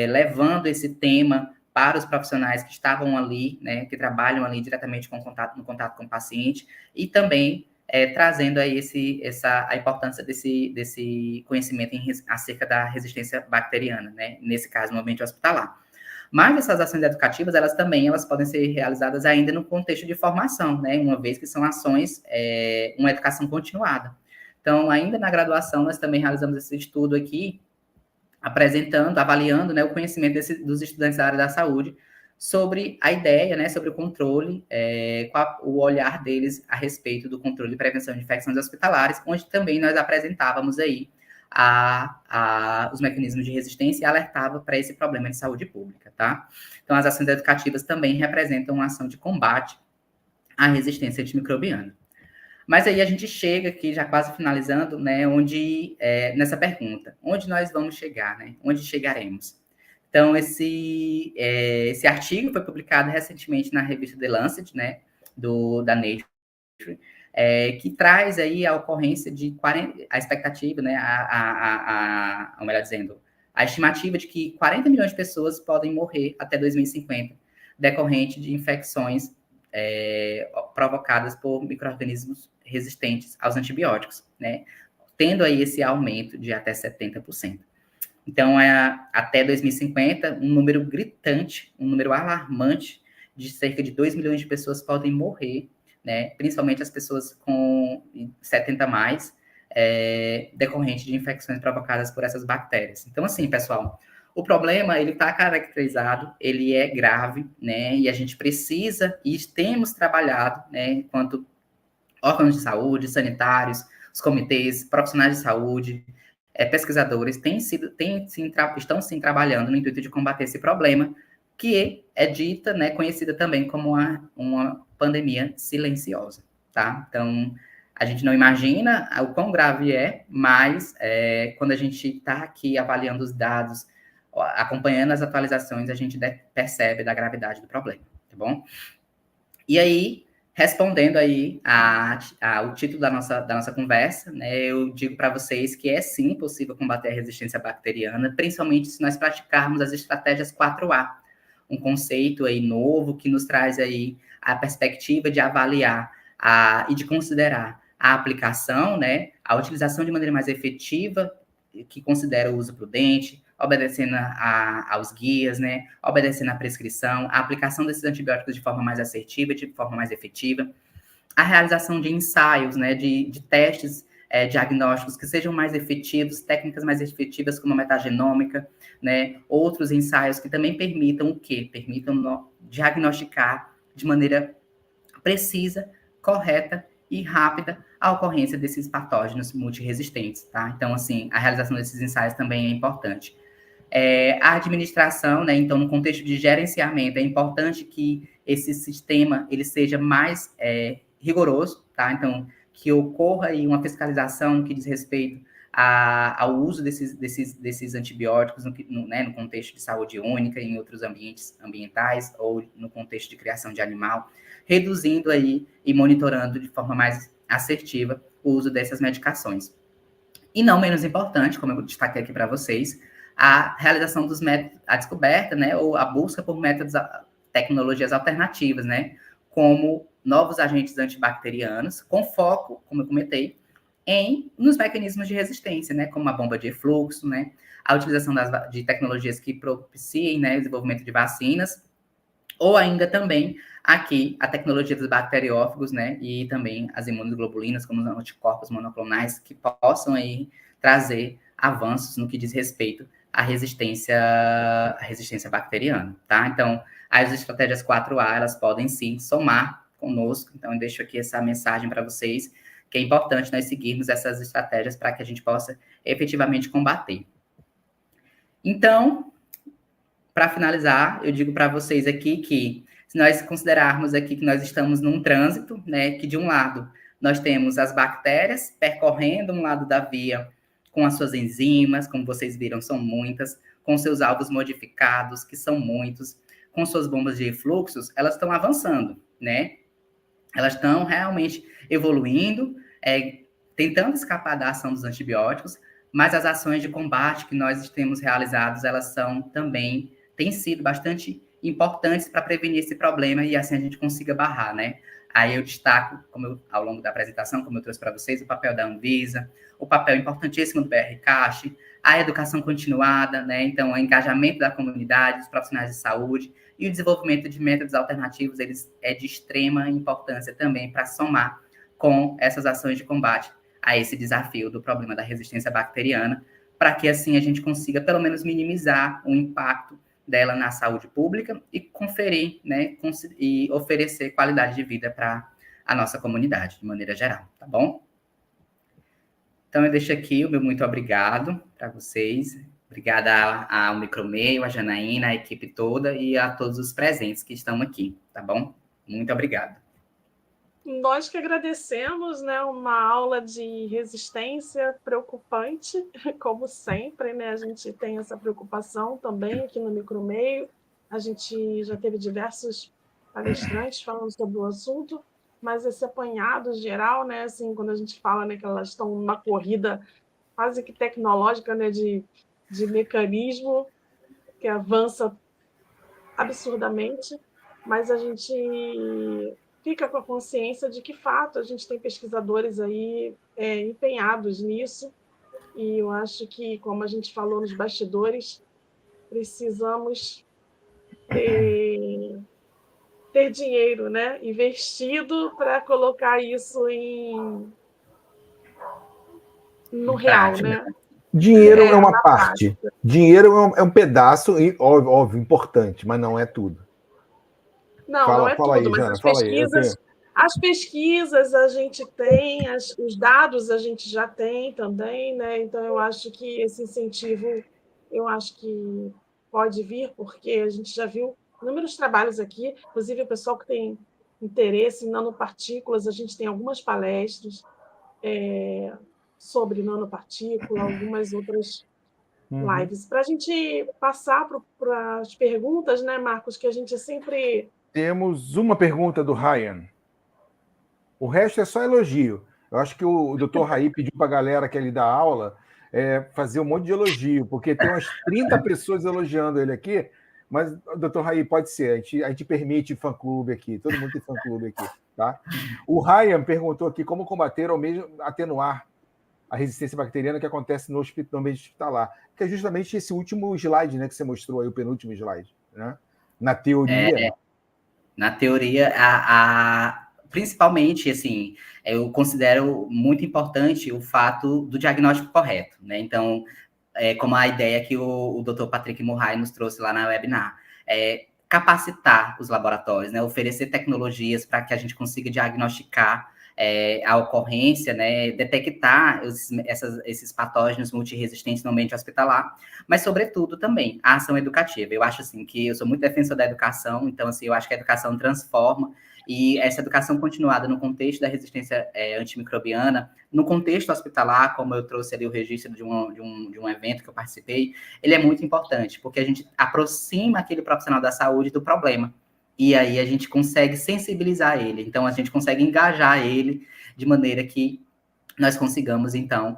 levando esse tema para os profissionais que estavam ali, né, que trabalham ali diretamente no contato com o paciente, e também trazendo aí a importância desse conhecimento acerca da resistência bacteriana, né, nesse caso, no ambiente hospitalar. Mas essas ações educativas, elas podem ser realizadas ainda no contexto de formação, né, uma vez que são ações, uma educação continuada. Então, ainda na graduação, nós também realizamos esse estudo aqui, avaliando, né, o conhecimento dos estudantes da área da saúde sobre a ideia, né, sobre o controle, o olhar deles a respeito do controle e prevenção de infecções hospitalares, onde também nós apresentávamos aí os mecanismos de resistência e alertava para esse problema de saúde pública, tá? Então, as ações educativas também representam uma ação de combate à resistência antimicrobiana. Mas aí a gente chega aqui, já quase finalizando, né, nessa pergunta, onde nós vamos chegar, né? Onde chegaremos? Então, esse artigo foi publicado recentemente na revista The Lancet, né, da Nature, que traz aí a ocorrência de a expectativa, né, melhor dizendo, a estimativa de que 40 milhões de pessoas podem morrer até 2050, decorrente de infecções provocadas por micro-organismos resistentes aos antibióticos, né, tendo aí esse aumento de até 70%. Então, até 2050, um número gritante, um número alarmante de cerca de 2 milhões de pessoas podem morrer, né, principalmente as pessoas com 70 mais, decorrente de infecções provocadas por essas bactérias. Então, assim, pessoal, o problema, ele está caracterizado, ele é grave, né, e a gente precisa, e temos trabalhado, né, enquanto órgãos de saúde, sanitários, os comitês, profissionais de saúde, pesquisadores, estão sim trabalhando no intuito de combater esse problema, que é dita, né, conhecida também como uma pandemia silenciosa, tá? Então, a gente não imagina o quão grave mas quando a gente está aqui avaliando os dados, acompanhando as atualizações, a gente percebe da gravidade do problema, tá bom? E aí, respondendo aí o título da nossa conversa, né, eu digo para vocês que é sim possível combater a resistência bacteriana, principalmente se nós praticarmos as estratégias 4A, um conceito aí novo que nos traz aí a perspectiva de avaliar e de considerar a aplicação, né, a utilização de maneira mais efetiva, que considera o uso prudente, obedecendo aos guias, né, obedecendo à prescrição, a aplicação desses antibióticos de forma mais assertiva, de forma mais efetiva, a realização de ensaios, né, de testes diagnósticos que sejam mais efetivos, técnicas mais efetivas como a metagenômica, né, outros ensaios que também permitam o quê? Permitam diagnosticar de maneira precisa, correta e rápida a ocorrência desses patógenos multiresistentes, tá? Então, assim, a realização desses ensaios também é importante. A administração, né, então, no contexto de gerenciamento, é importante que esse sistema ele seja mais rigoroso, tá? Então, que ocorra aí uma fiscalização no que diz respeito ao uso desses antibióticos no contexto de saúde única, em outros ambientes ambientais ou no contexto de criação de animal, reduzindo aí e monitorando de forma mais assertiva o uso dessas medicações. E não menos importante, como eu destaquei aqui para vocês, a realização dos métodos, a descoberta, né, ou a busca por métodos, tecnologias alternativas, né, como novos agentes antibacterianos, com foco, como eu comentei, nos mecanismos de resistência, né, como a bomba de efluxo, né, a utilização de tecnologias que propiciem, né, o desenvolvimento de vacinas, ou ainda também aqui a tecnologia dos bacteriófagos, né, e também as imunoglobulinas, como os anticorpos monoclonais, que possam aí trazer avanços no que diz respeito à resistência bacteriana, tá? Então, as estratégias 4A, elas podem sim somar conosco, então eu deixo aqui essa mensagem para vocês, que é importante nós seguirmos essas estratégias para que a gente possa efetivamente combater. Então, para finalizar, eu digo para vocês aqui que, se nós considerarmos aqui que nós estamos num trânsito, né, que de um lado nós temos as bactérias percorrendo um lado da via com as suas enzimas, como vocês viram, são muitas, com seus alvos modificados, que são muitos, com suas bombas de refluxos, elas estão avançando, né? Elas estão realmente evoluindo, tentando escapar da ação dos antibióticos, mas as ações de combate que nós temos realizadas, elas têm sido bastante importantes para prevenir esse problema e assim a gente consiga barrar, né? Aí eu destaco, ao longo da apresentação, como eu trouxe para vocês, o papel da Anvisa, o papel importantíssimo do BRCAST, a educação continuada, né? Então, o engajamento da comunidade, dos profissionais de saúde e o desenvolvimento de métodos alternativos, eles é de extrema importância também para somar com essas ações de combate a esse desafio do problema da resistência bacteriana, para que assim a gente consiga pelo menos minimizar o impacto dela na saúde pública e conferir, né, e oferecer qualidade de vida para a nossa comunidade, de maneira geral, tá bom? Então, eu deixo aqui o meu muito obrigado para vocês. Obrigada ao Micromeio, a Janaína, a equipe toda e a todos os presentes que estão aqui, tá bom? Muito obrigado. Nós que agradecemos, né? Uma aula de resistência preocupante, como sempre, né? A gente tem essa preocupação também aqui no Micromeio. A gente já teve diversos palestrantes falando sobre o assunto, mas esse apanhado geral, né? Assim, quando a gente fala, né, que elas estão numa corrida quase que tecnológica, né? De mecanismo que avança absurdamente, mas a gente fica com a consciência de que, fato, a gente tem pesquisadores aí empenhados nisso, e eu acho que, como a gente falou nos bastidores, precisamos ter dinheiro, né, investido para colocar isso no real, né? Dinheiro é uma parte. Prática. Dinheiro é um pedaço, óbvio, importante, mas não é tudo. Não é tudo, aí, mas Jana, as pesquisas a gente tem, os dados a gente já tem também, né? Então eu acho que esse incentivo, eu acho que pode vir, porque a gente já viu inúmeros trabalhos aqui, inclusive o pessoal que tem interesse em nanopartículas, a gente tem algumas palestras sobre nanopartícula, algumas outras lives. Para a gente passar para as perguntas, né, Marcos, que a gente sempre... Temos uma pergunta do Ryan. O resto é só elogio. Eu acho que o doutor Raí pediu para a galera que ele dá aula fazer um monte de elogio, porque tem umas 30 pessoas elogiando ele aqui, mas, doutor Raí, pode ser, a gente permite fã-clube aqui, todo mundo tem fã-clube aqui. Tá? O Ryan perguntou aqui como combater ou mesmo atenuar a resistência bacteriana que acontece no ambiente hospitalar, que é justamente esse último slide, né, que você mostrou aí, o penúltimo slide. Né? Na teoria... Na teoria, principalmente, assim, eu considero muito importante o fato do diagnóstico correto, né? Então, como a ideia que o Dr. Patrick Murray nos trouxe lá na webinar, capacitar os laboratórios, né? Oferecer tecnologias para que a gente consiga diagnosticar a ocorrência, né, detectar esses patógenos multiresistentes no ambiente hospitalar, mas, sobretudo, também a ação educativa. Eu acho, assim, que eu sou muito defensor da educação, então, assim, eu acho que a educação transforma, e essa educação continuada no contexto da resistência antimicrobiana, no contexto hospitalar, como eu trouxe ali o registro de um evento que eu participei, ele é muito importante, porque a gente aproxima aquele profissional da saúde do problema. E aí a gente consegue sensibilizar ele. Então, a gente consegue engajar ele de maneira que nós consigamos, então,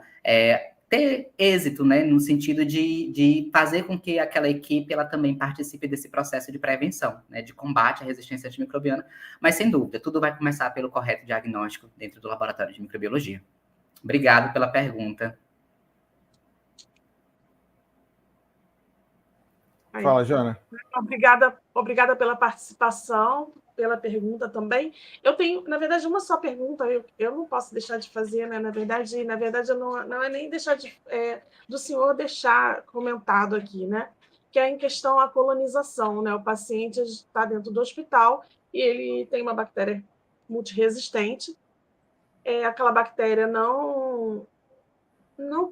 ter êxito, né? No sentido de fazer com que aquela equipe ela também participe desse processo de prevenção, né? De combate à resistência antimicrobiana. Mas, sem dúvida, tudo vai começar pelo correto diagnóstico dentro do laboratório de microbiologia. Obrigado pela pergunta. Fala, Jana. Obrigada pela participação, pela pergunta também. Eu tenho, na verdade, uma só pergunta, eu não posso deixar de fazer, né? Na verdade eu não é nem deixar do senhor deixar comentado aqui, né? Que é em questão à colonização, né? O paciente está dentro do hospital e ele tem uma bactéria multiresistente. Aquela bactéria não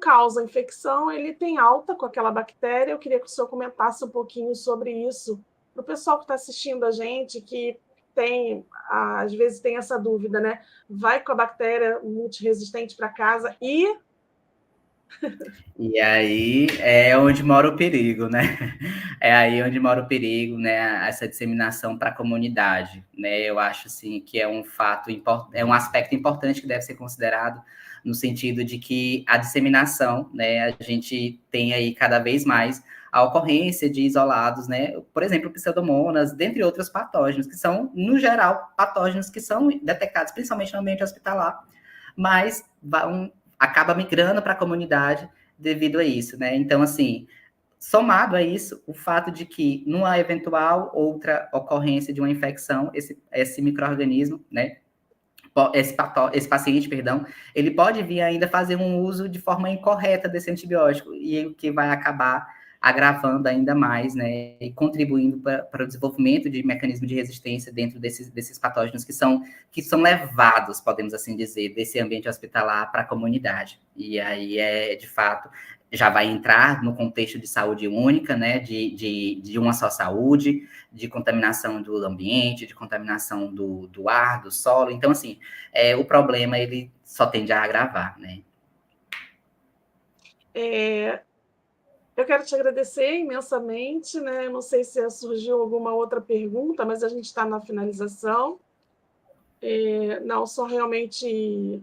causa infecção, ele tem alta com aquela bactéria. Eu queria que o senhor comentasse um pouquinho sobre isso, para o pessoal que está assistindo a gente, que às vezes tem essa dúvida, né? Vai com a bactéria multiresistente para casa e... E aí é onde mora o perigo, né? É aí onde mora o perigo, né? Essa disseminação para a comunidade, né? Eu acho, assim, que é um fato importante, é um aspecto importante que deve ser considerado, no sentido de que a disseminação, né? A gente tem aí cada vez mais a ocorrência de isolados, né? Por exemplo, pseudomonas, dentre outros patógenos, que são, no geral, patógenos que são detectados principalmente no ambiente hospitalar, mas acaba migrando para a comunidade devido a isso, né? Então, assim, somado a isso, o fato de que, numa eventual outra ocorrência de uma infecção, esse micro-organismo, né? Esse paciente, perdão, ele pode vir ainda fazer um uso de forma incorreta desse antibiótico, e o que vai acabar agravando ainda mais, né, e contribuindo para o desenvolvimento de mecanismos de resistência dentro desses patógenos que são levados, podemos assim dizer, desse ambiente hospitalar para a comunidade. E aí, de fato, já vai entrar no contexto de saúde única, né, de uma só saúde, de contaminação do ambiente, de contaminação do ar, do solo. Então, assim, o problema, ele só tende a agravar, né. Eu quero te agradecer imensamente, né? Eu não sei se surgiu alguma outra pergunta, mas a gente está na finalização. Não, só realmente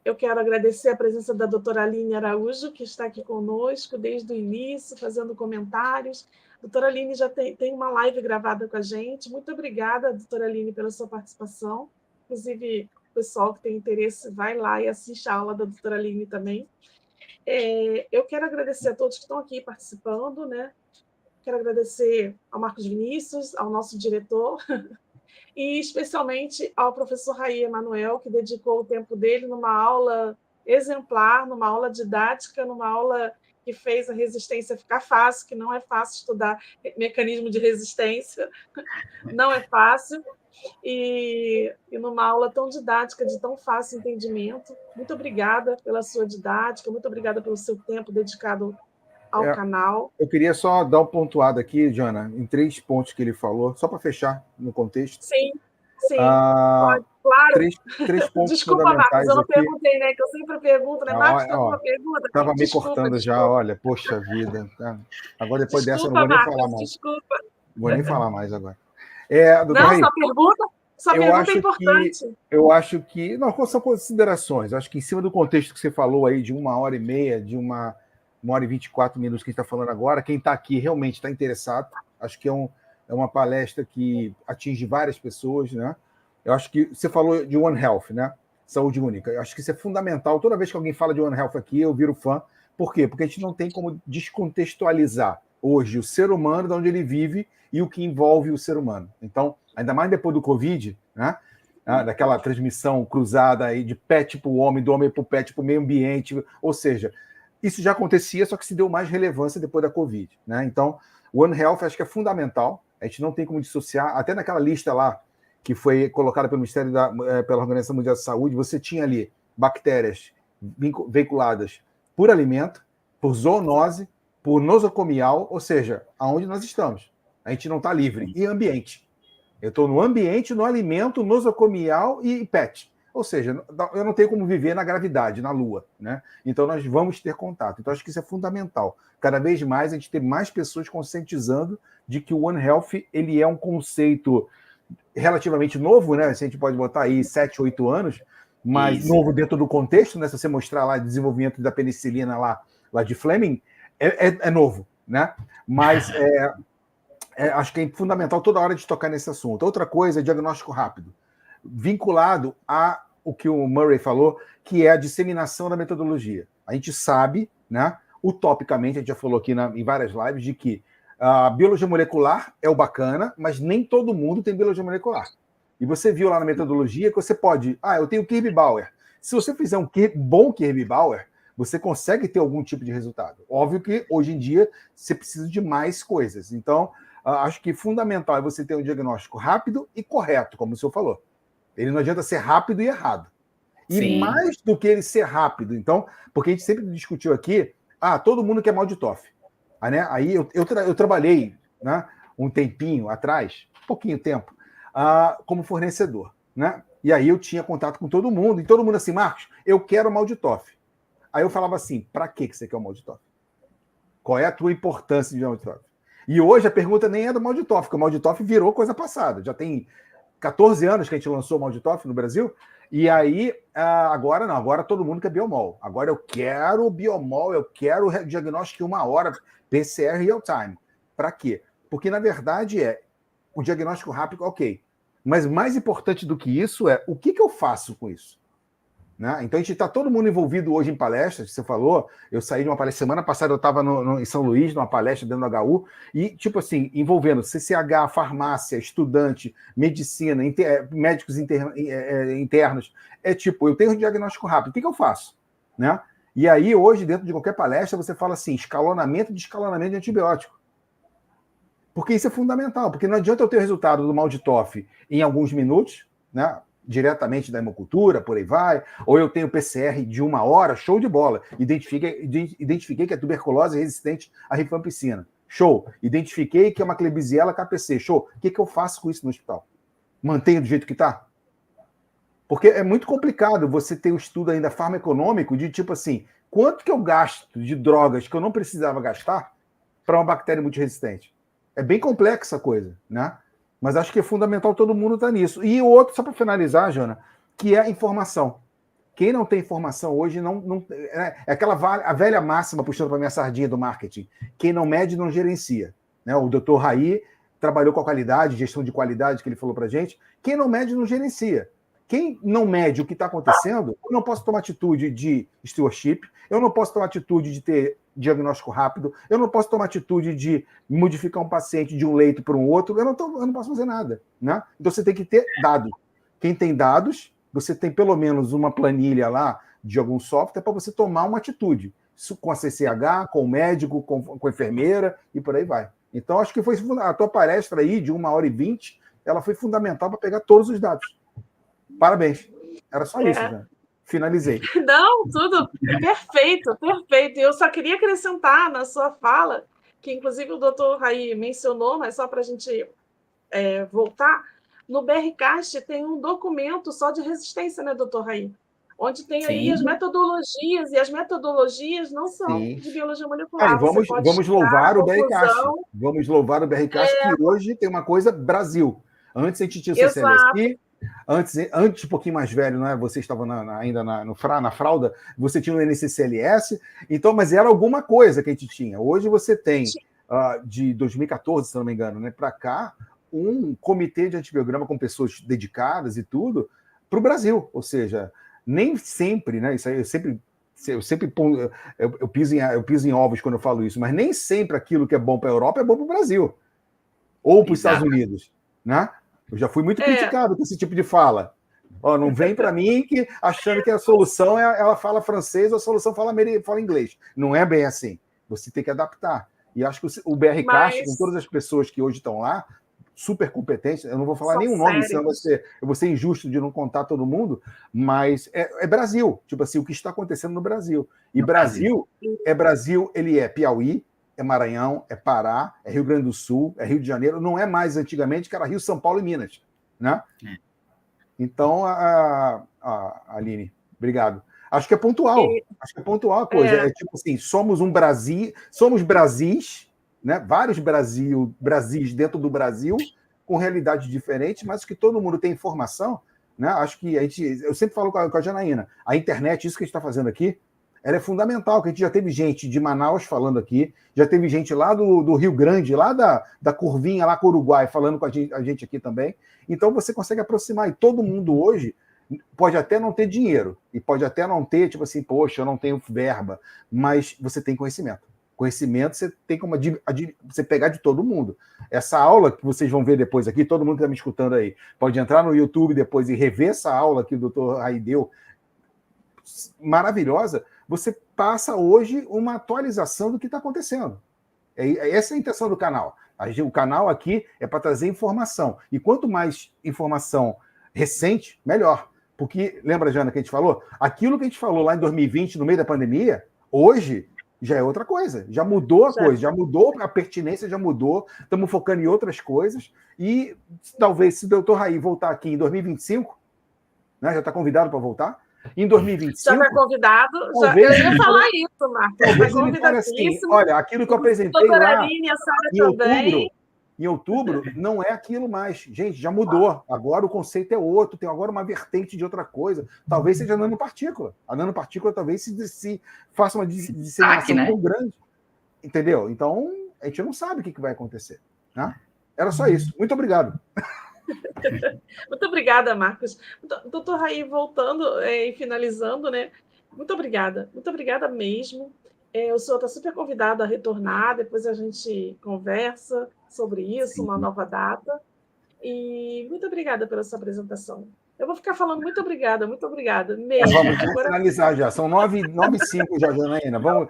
eu quero agradecer a presença da doutora Aline Araújo, que está aqui conosco desde o início, fazendo comentários. A doutora Aline já tem uma live gravada com a gente. Muito obrigada, doutora Aline, pela sua participação. Inclusive, o pessoal que tem interesse, vai lá e assiste a aula da doutora Aline também. Eu quero agradecer a todos que estão aqui participando, né? Quero agradecer ao Marcos Vinícius, ao nosso diretor, e especialmente ao professor Raí Emanuel, que dedicou o tempo dele numa aula exemplar, numa aula didática, numa aula que fez a resistência ficar fácil, que não é fácil estudar mecanismo de resistência, não é fácil, e numa aula tão didática, de tão fácil entendimento. Muito obrigada pela sua didática, muito obrigada pelo seu tempo dedicado ao canal. Eu queria só dar um pontuado aqui, Jana, em 3 pontos que ele falou, só para fechar no contexto. Sim, pode, claro. 3 pontos Desculpa, fundamentais. Marcos, eu não aqui. perguntei, né? Que eu sempre pergunto, né? Marcos, tem alguma pergunta? Estava me cortando já, olha, poxa vida. Agora, depois dessa, eu não vou nem falar mais. Desculpa. Vou nem falar mais agora. Não, Sua pergunta é importante. Eu acho que... Não, são considerações. Eu acho que em cima do contexto que você falou aí, de 1h30, de 1h e 24 minutos que a gente está falando agora, quem está aqui realmente está interessado. Acho que é uma palestra que atinge várias pessoas, né? Eu acho que você falou de One Health, né? Saúde única. Eu acho que isso é fundamental. Toda vez que alguém fala de One Health aqui, eu viro fã. Por quê? Porque a gente não tem como descontextualizar hoje o ser humano, de onde ele vive e o que envolve o ser humano. Então, ainda mais depois do Covid, né? Daquela transmissão cruzada aí de pet para o homem, do homem para o pet, para o meio ambiente. Ou seja, isso já acontecia, só que se deu mais relevância depois da Covid, né? Então, o One Health acho que é fundamental. A gente não tem como dissociar. Até naquela lista lá que foi colocada pelo Ministério pela Organização Mundial de Saúde, você tinha ali bactérias veiculadas por alimento, por zoonose, por nosocomial, ou seja, aonde nós estamos. A gente não está livre. E ambiente. Eu estou no ambiente, no alimento, nosocomial e pet. Ou seja, eu não tenho como viver na gravidade, na Lua, né? Então nós vamos ter contato. Então acho que isso é fundamental. Cada vez mais a gente tem mais pessoas conscientizando de que o One Health ele é um conceito relativamente novo, né? A gente pode botar aí 7, 8 anos, mas isso. Novo dentro do contexto, né? Se você mostrar lá o desenvolvimento da penicilina lá de Fleming, é novo, né? Mas acho que é fundamental toda hora de tocar nesse assunto. Outra coisa é diagnóstico rápido, vinculado a o que o Murray falou, que é a disseminação da metodologia. A gente sabe, né? Utopicamente, a gente já falou aqui em várias lives, de que a biologia molecular é o bacana, mas nem todo mundo tem biologia molecular. E você viu lá na metodologia que você pode... eu tenho Kirby-Bauer. Se você fizer um bom Kirby-Bauer, você consegue ter algum tipo de resultado. Óbvio que, hoje em dia, você precisa de mais coisas. Então, acho que fundamental é você ter um diagnóstico rápido e correto, como o senhor falou. Ele não adianta ser rápido e errado. E Sim. mais do que ele ser rápido. Então, porque a gente sempre discutiu aqui, todo mundo quer mal de TOF. Aí eu trabalhei, né, um tempinho atrás, pouquinho tempo, como fornecedor, né? E aí eu tinha contato com todo mundo, e todo mundo assim, Marcos, eu quero mal de TOF. Aí eu falava assim, para que você quer o mal de TOF? Qual é a tua importância de mal de TOF? E hoje a pergunta nem é do mal de TOF, porque o mal de TOF virou coisa passada. Já tem 14 anos que a gente lançou o mal de TOF no Brasil, e aí agora não, agora todo mundo quer biomol. Agora eu quero biomol, eu quero diagnóstico em 1 hora, PCR real time. Para quê? Porque, na verdade, o diagnóstico rápido, ok. Mas mais importante do que isso é o que eu faço com isso. Né? Então, a gente está todo mundo envolvido hoje em palestras, você falou, eu saí de uma palestra, semana passada eu estava em São Luís, numa palestra dentro do HU, e, tipo assim, envolvendo CCH, farmácia, estudante, medicina, médicos internos. Tipo, eu tenho um diagnóstico rápido, o que eu faço? Né? E aí, hoje, dentro de qualquer palestra, você fala assim, escalonamento de antibiótico. Porque isso é fundamental, porque não adianta eu ter o resultado do mal de TOF em alguns minutos, né? Diretamente da hemocultura, por aí vai, ou eu tenho PCR de 1 hora, show de bola. Identifiquei que é tuberculose resistente à rifampicina. Show. Identifiquei que é uma Klebsiella KPC. Show. O que eu faço com isso no hospital? Mantenho do jeito que está? Porque é muito complicado você ter um estudo ainda farmaconômico de tipo assim, quanto que eu gasto de drogas que eu não precisava gastar para uma bactéria multiresistente? É bem complexa a coisa, né? Mas acho que é fundamental todo mundo estar nisso. E o outro, só para finalizar, Jana, que é a informação. Quem não tem informação hoje não é a velha máxima, puxando para a minha sardinha do marketing. Quem não mede, não gerencia. Né? O Dr. Raí trabalhou com a qualidade, gestão de qualidade, que ele falou para a gente. Quem não mede, não gerencia. Quem não mede o que está acontecendo, eu não posso tomar atitude de stewardship, eu não posso tomar atitude de ter diagnóstico rápido, eu não posso tomar atitude de modificar um paciente de um leito para um outro, eu não posso fazer nada. Né? Então você tem que ter dados. Quem tem dados, você tem pelo menos uma planilha lá de algum software para você tomar uma atitude. Isso com a CCH, com o médico, com a enfermeira e por aí vai. Então acho que foi a tua palestra aí de 1h20, ela foi fundamental para pegar todos os dados. Parabéns. Era só isso, né? Finalizei. Não, tudo perfeito, perfeito. Eu só queria acrescentar na sua fala, que inclusive o doutor Raí mencionou, mas só para a gente voltar, no BRCast tem um documento só de resistência, né, doutor Raí? Onde tem aí as metodologias, e as metodologias não são de biologia molecular. Vamos louvar o BRCast. Vamos louvar o BRCast, que hoje tem uma coisa Brasil. Antes a gente tinha o CCLSI, Antes, um pouquinho mais velho, não é? Você estava ainda na fralda, você tinha o NCCLS, então, mas era alguma coisa que a gente tinha. Hoje você tem, de 2014, se não me engano, né, para cá, um comitê de antibiograma com pessoas dedicadas e tudo para o Brasil. Ou seja, nem sempre, né? Isso aí eu piso em ovos quando eu falo isso, mas nem sempre aquilo que é bom para a Europa é bom para o Brasil ou para os Estados Unidos, né? Eu já fui muito criticado com esse tipo de fala. Não vem para mim achando que a solução ela fala francês ou a solução fala inglês. Não é bem assim. Você tem que adaptar. E acho que o BR Cast, com todas as pessoas que hoje estão lá, super competentes, eu não vou falar nenhum nome, senão eu vou ser injusto de não contar todo mundo, mas é Brasil. Tipo assim, o que está acontecendo no Brasil. E Brasil, ele é Piauí, é Maranhão, é Pará, é Rio Grande do Sul, é Rio de Janeiro, não é mais antigamente que era Rio, São Paulo e Minas, né? Então, Aline, obrigado. Acho que é pontual a coisa. É tipo assim, somos Brasis, né? Vários Brasis dentro do Brasil, com realidades diferentes, mas que todo mundo tem informação, né? Acho que eu sempre falo com a Janaína, a internet, isso que a gente está fazendo aqui, ela é fundamental, que a gente já teve gente de Manaus falando aqui, já teve gente lá do Rio Grande, lá da curvinha, lá com o Uruguai, falando com a gente aqui também. Então você consegue aproximar, e todo mundo hoje pode até não ter dinheiro, e pode até não ter, tipo assim, poxa, eu não tenho verba, mas você tem conhecimento. Conhecimento você tem como você pegar de todo mundo. Essa aula que vocês vão ver depois aqui, todo mundo que está me escutando aí, pode entrar no YouTube depois e rever essa aula que o Dr. Raí deu, maravilhosa. Você passa hoje uma atualização do que está acontecendo. Essa é a intenção do canal. O canal aqui é para trazer informação. E quanto mais informação recente, melhor. Porque, lembra, Jana, que a gente falou? Aquilo que a gente falou lá em 2020, no meio da pandemia, hoje já é outra coisa. Já mudou a coisa, já mudou a pertinência, já mudou. Estamos focando em outras coisas. E talvez, se o doutor Raí voltar aqui em 2025, né, já está convidado para voltar, em 2025... Já está convidado. Eu ia falar isso, Marcos. Talvez ele fale assim, olha, aquilo que eu apresentei lá Aline, a Sara em outubro, não é aquilo mais. Gente, já mudou. Agora o conceito é outro, tem agora uma vertente de outra coisa. Talvez seja a nanopartícula. A nanopartícula talvez se faça uma disseminação tão grande. Entendeu? Então, a gente não sabe o que vai acontecer. Né? Era só isso. Muito obrigado. Muito obrigada, Marcos. Doutor Raí, voltando e finalizando, né? Muito obrigada mesmo. O senhor está super convidado a retornar, depois a gente conversa sobre isso, uma nova data. E muito obrigada pela sua apresentação. Eu vou ficar falando muito obrigada mesmo. Vamos finalizar já, são 9h05 já, Janaína. Vamos...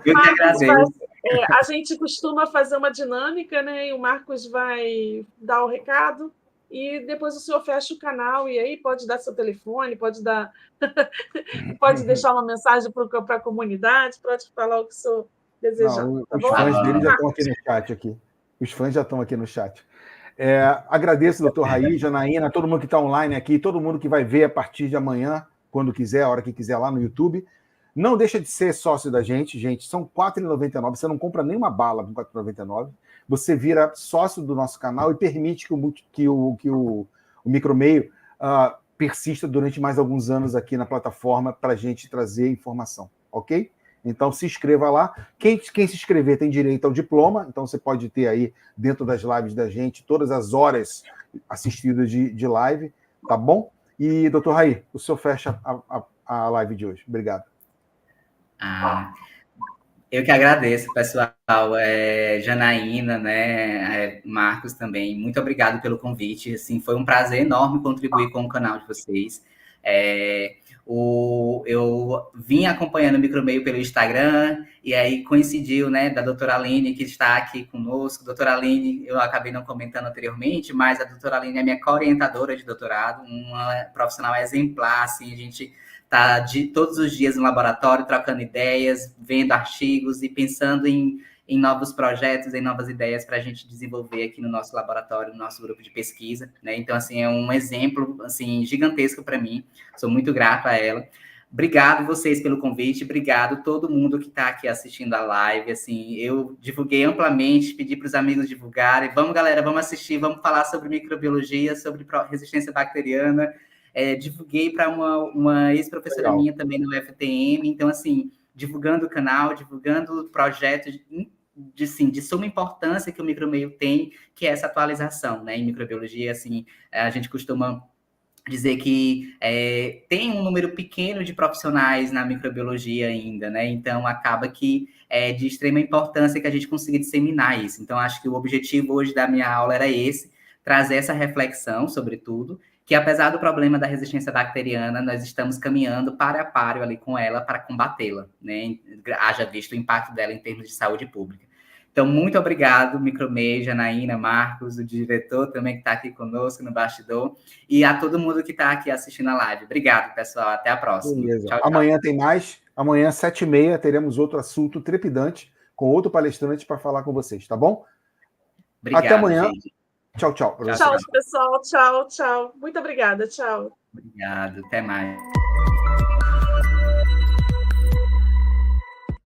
a gente costuma fazer uma dinâmica, né? E o Marcos vai dar o recado. E depois o senhor fecha o canal, e aí pode dar seu telefone, pode deixar uma mensagem para a comunidade, pode falar o que o senhor desejar. Tá os fãs dele já estão aqui no chat. Os fãs já estão aqui no chat. Agradeço, doutor Raí, Janaína, todo mundo que está online aqui, todo mundo que vai ver a partir de amanhã, quando quiser, a hora que quiser, lá no YouTube. Não deixa de ser sócio da gente, são R$ 4,99, você não compra nenhuma bala com R$ 4,99. Você vira sócio do nosso canal e permite que o Micromeio persista durante mais alguns anos aqui na plataforma para a gente trazer informação, ok? Então se inscreva lá. Quem se inscrever tem direito ao diploma, então você pode ter aí dentro das lives da gente todas as horas assistidas de live, tá bom? E, doutor Raí, o senhor fecha a live de hoje. Obrigado. Eu que agradeço, pessoal. Janaína, né? Marcos também. Muito obrigado pelo convite. Assim, foi um prazer enorme contribuir com o canal de vocês. Eu vim acompanhando o Micromeio pelo Instagram e aí coincidiu, né, da doutora Aline, que está aqui conosco. Doutora Aline, eu acabei não comentando anteriormente, mas a doutora Aline é minha co-orientadora de doutorado, uma profissional exemplar, assim, a gente está todos os dias no laboratório, trocando ideias, vendo artigos e pensando em novos projetos, em novas ideias para a gente desenvolver aqui no nosso laboratório, no nosso grupo de pesquisa, né? Então, assim, é um exemplo, assim, gigantesco para mim. Sou muito grato a ela. Obrigado vocês pelo convite, obrigado todo mundo que está aqui assistindo a live, assim, eu divulguei amplamente, pedi para os amigos divulgarem. Vamos, galera, vamos assistir, vamos falar sobre microbiologia, sobre resistência bacteriana. divulguei para uma ex-professora Legal. minha também no UFTM, então, assim, divulgando o canal, divulgando projetos de suma importância que o micromeio tem, que é essa atualização, né? Em microbiologia, assim, a gente costuma dizer que tem um número pequeno de profissionais na microbiologia ainda, né? Então, acaba que é de extrema importância que a gente consiga disseminar isso. Então, acho que o objetivo hoje da minha aula era esse, trazer essa reflexão, sobretudo, que apesar do problema da resistência bacteriana, nós estamos caminhando para a páreo ali com ela para combatê-la, né? Haja visto o impacto dela em termos de saúde pública. Então, muito obrigado, Micromeio, Janaína, Marcos, o diretor também que está aqui conosco no bastidor, e a todo mundo que está aqui assistindo a live. Obrigado, pessoal. Até a próxima. Beleza. Tchau, tchau. Amanhã tem mais. Amanhã, 7h30, teremos outro assunto trepidante com outro palestrante para falar com vocês, tá bom? Obrigado, até amanhã. gente. Tchau, tchau. Tchau, pessoal. Tchau, tchau. Muito obrigada. Tchau. Obrigado. Até mais.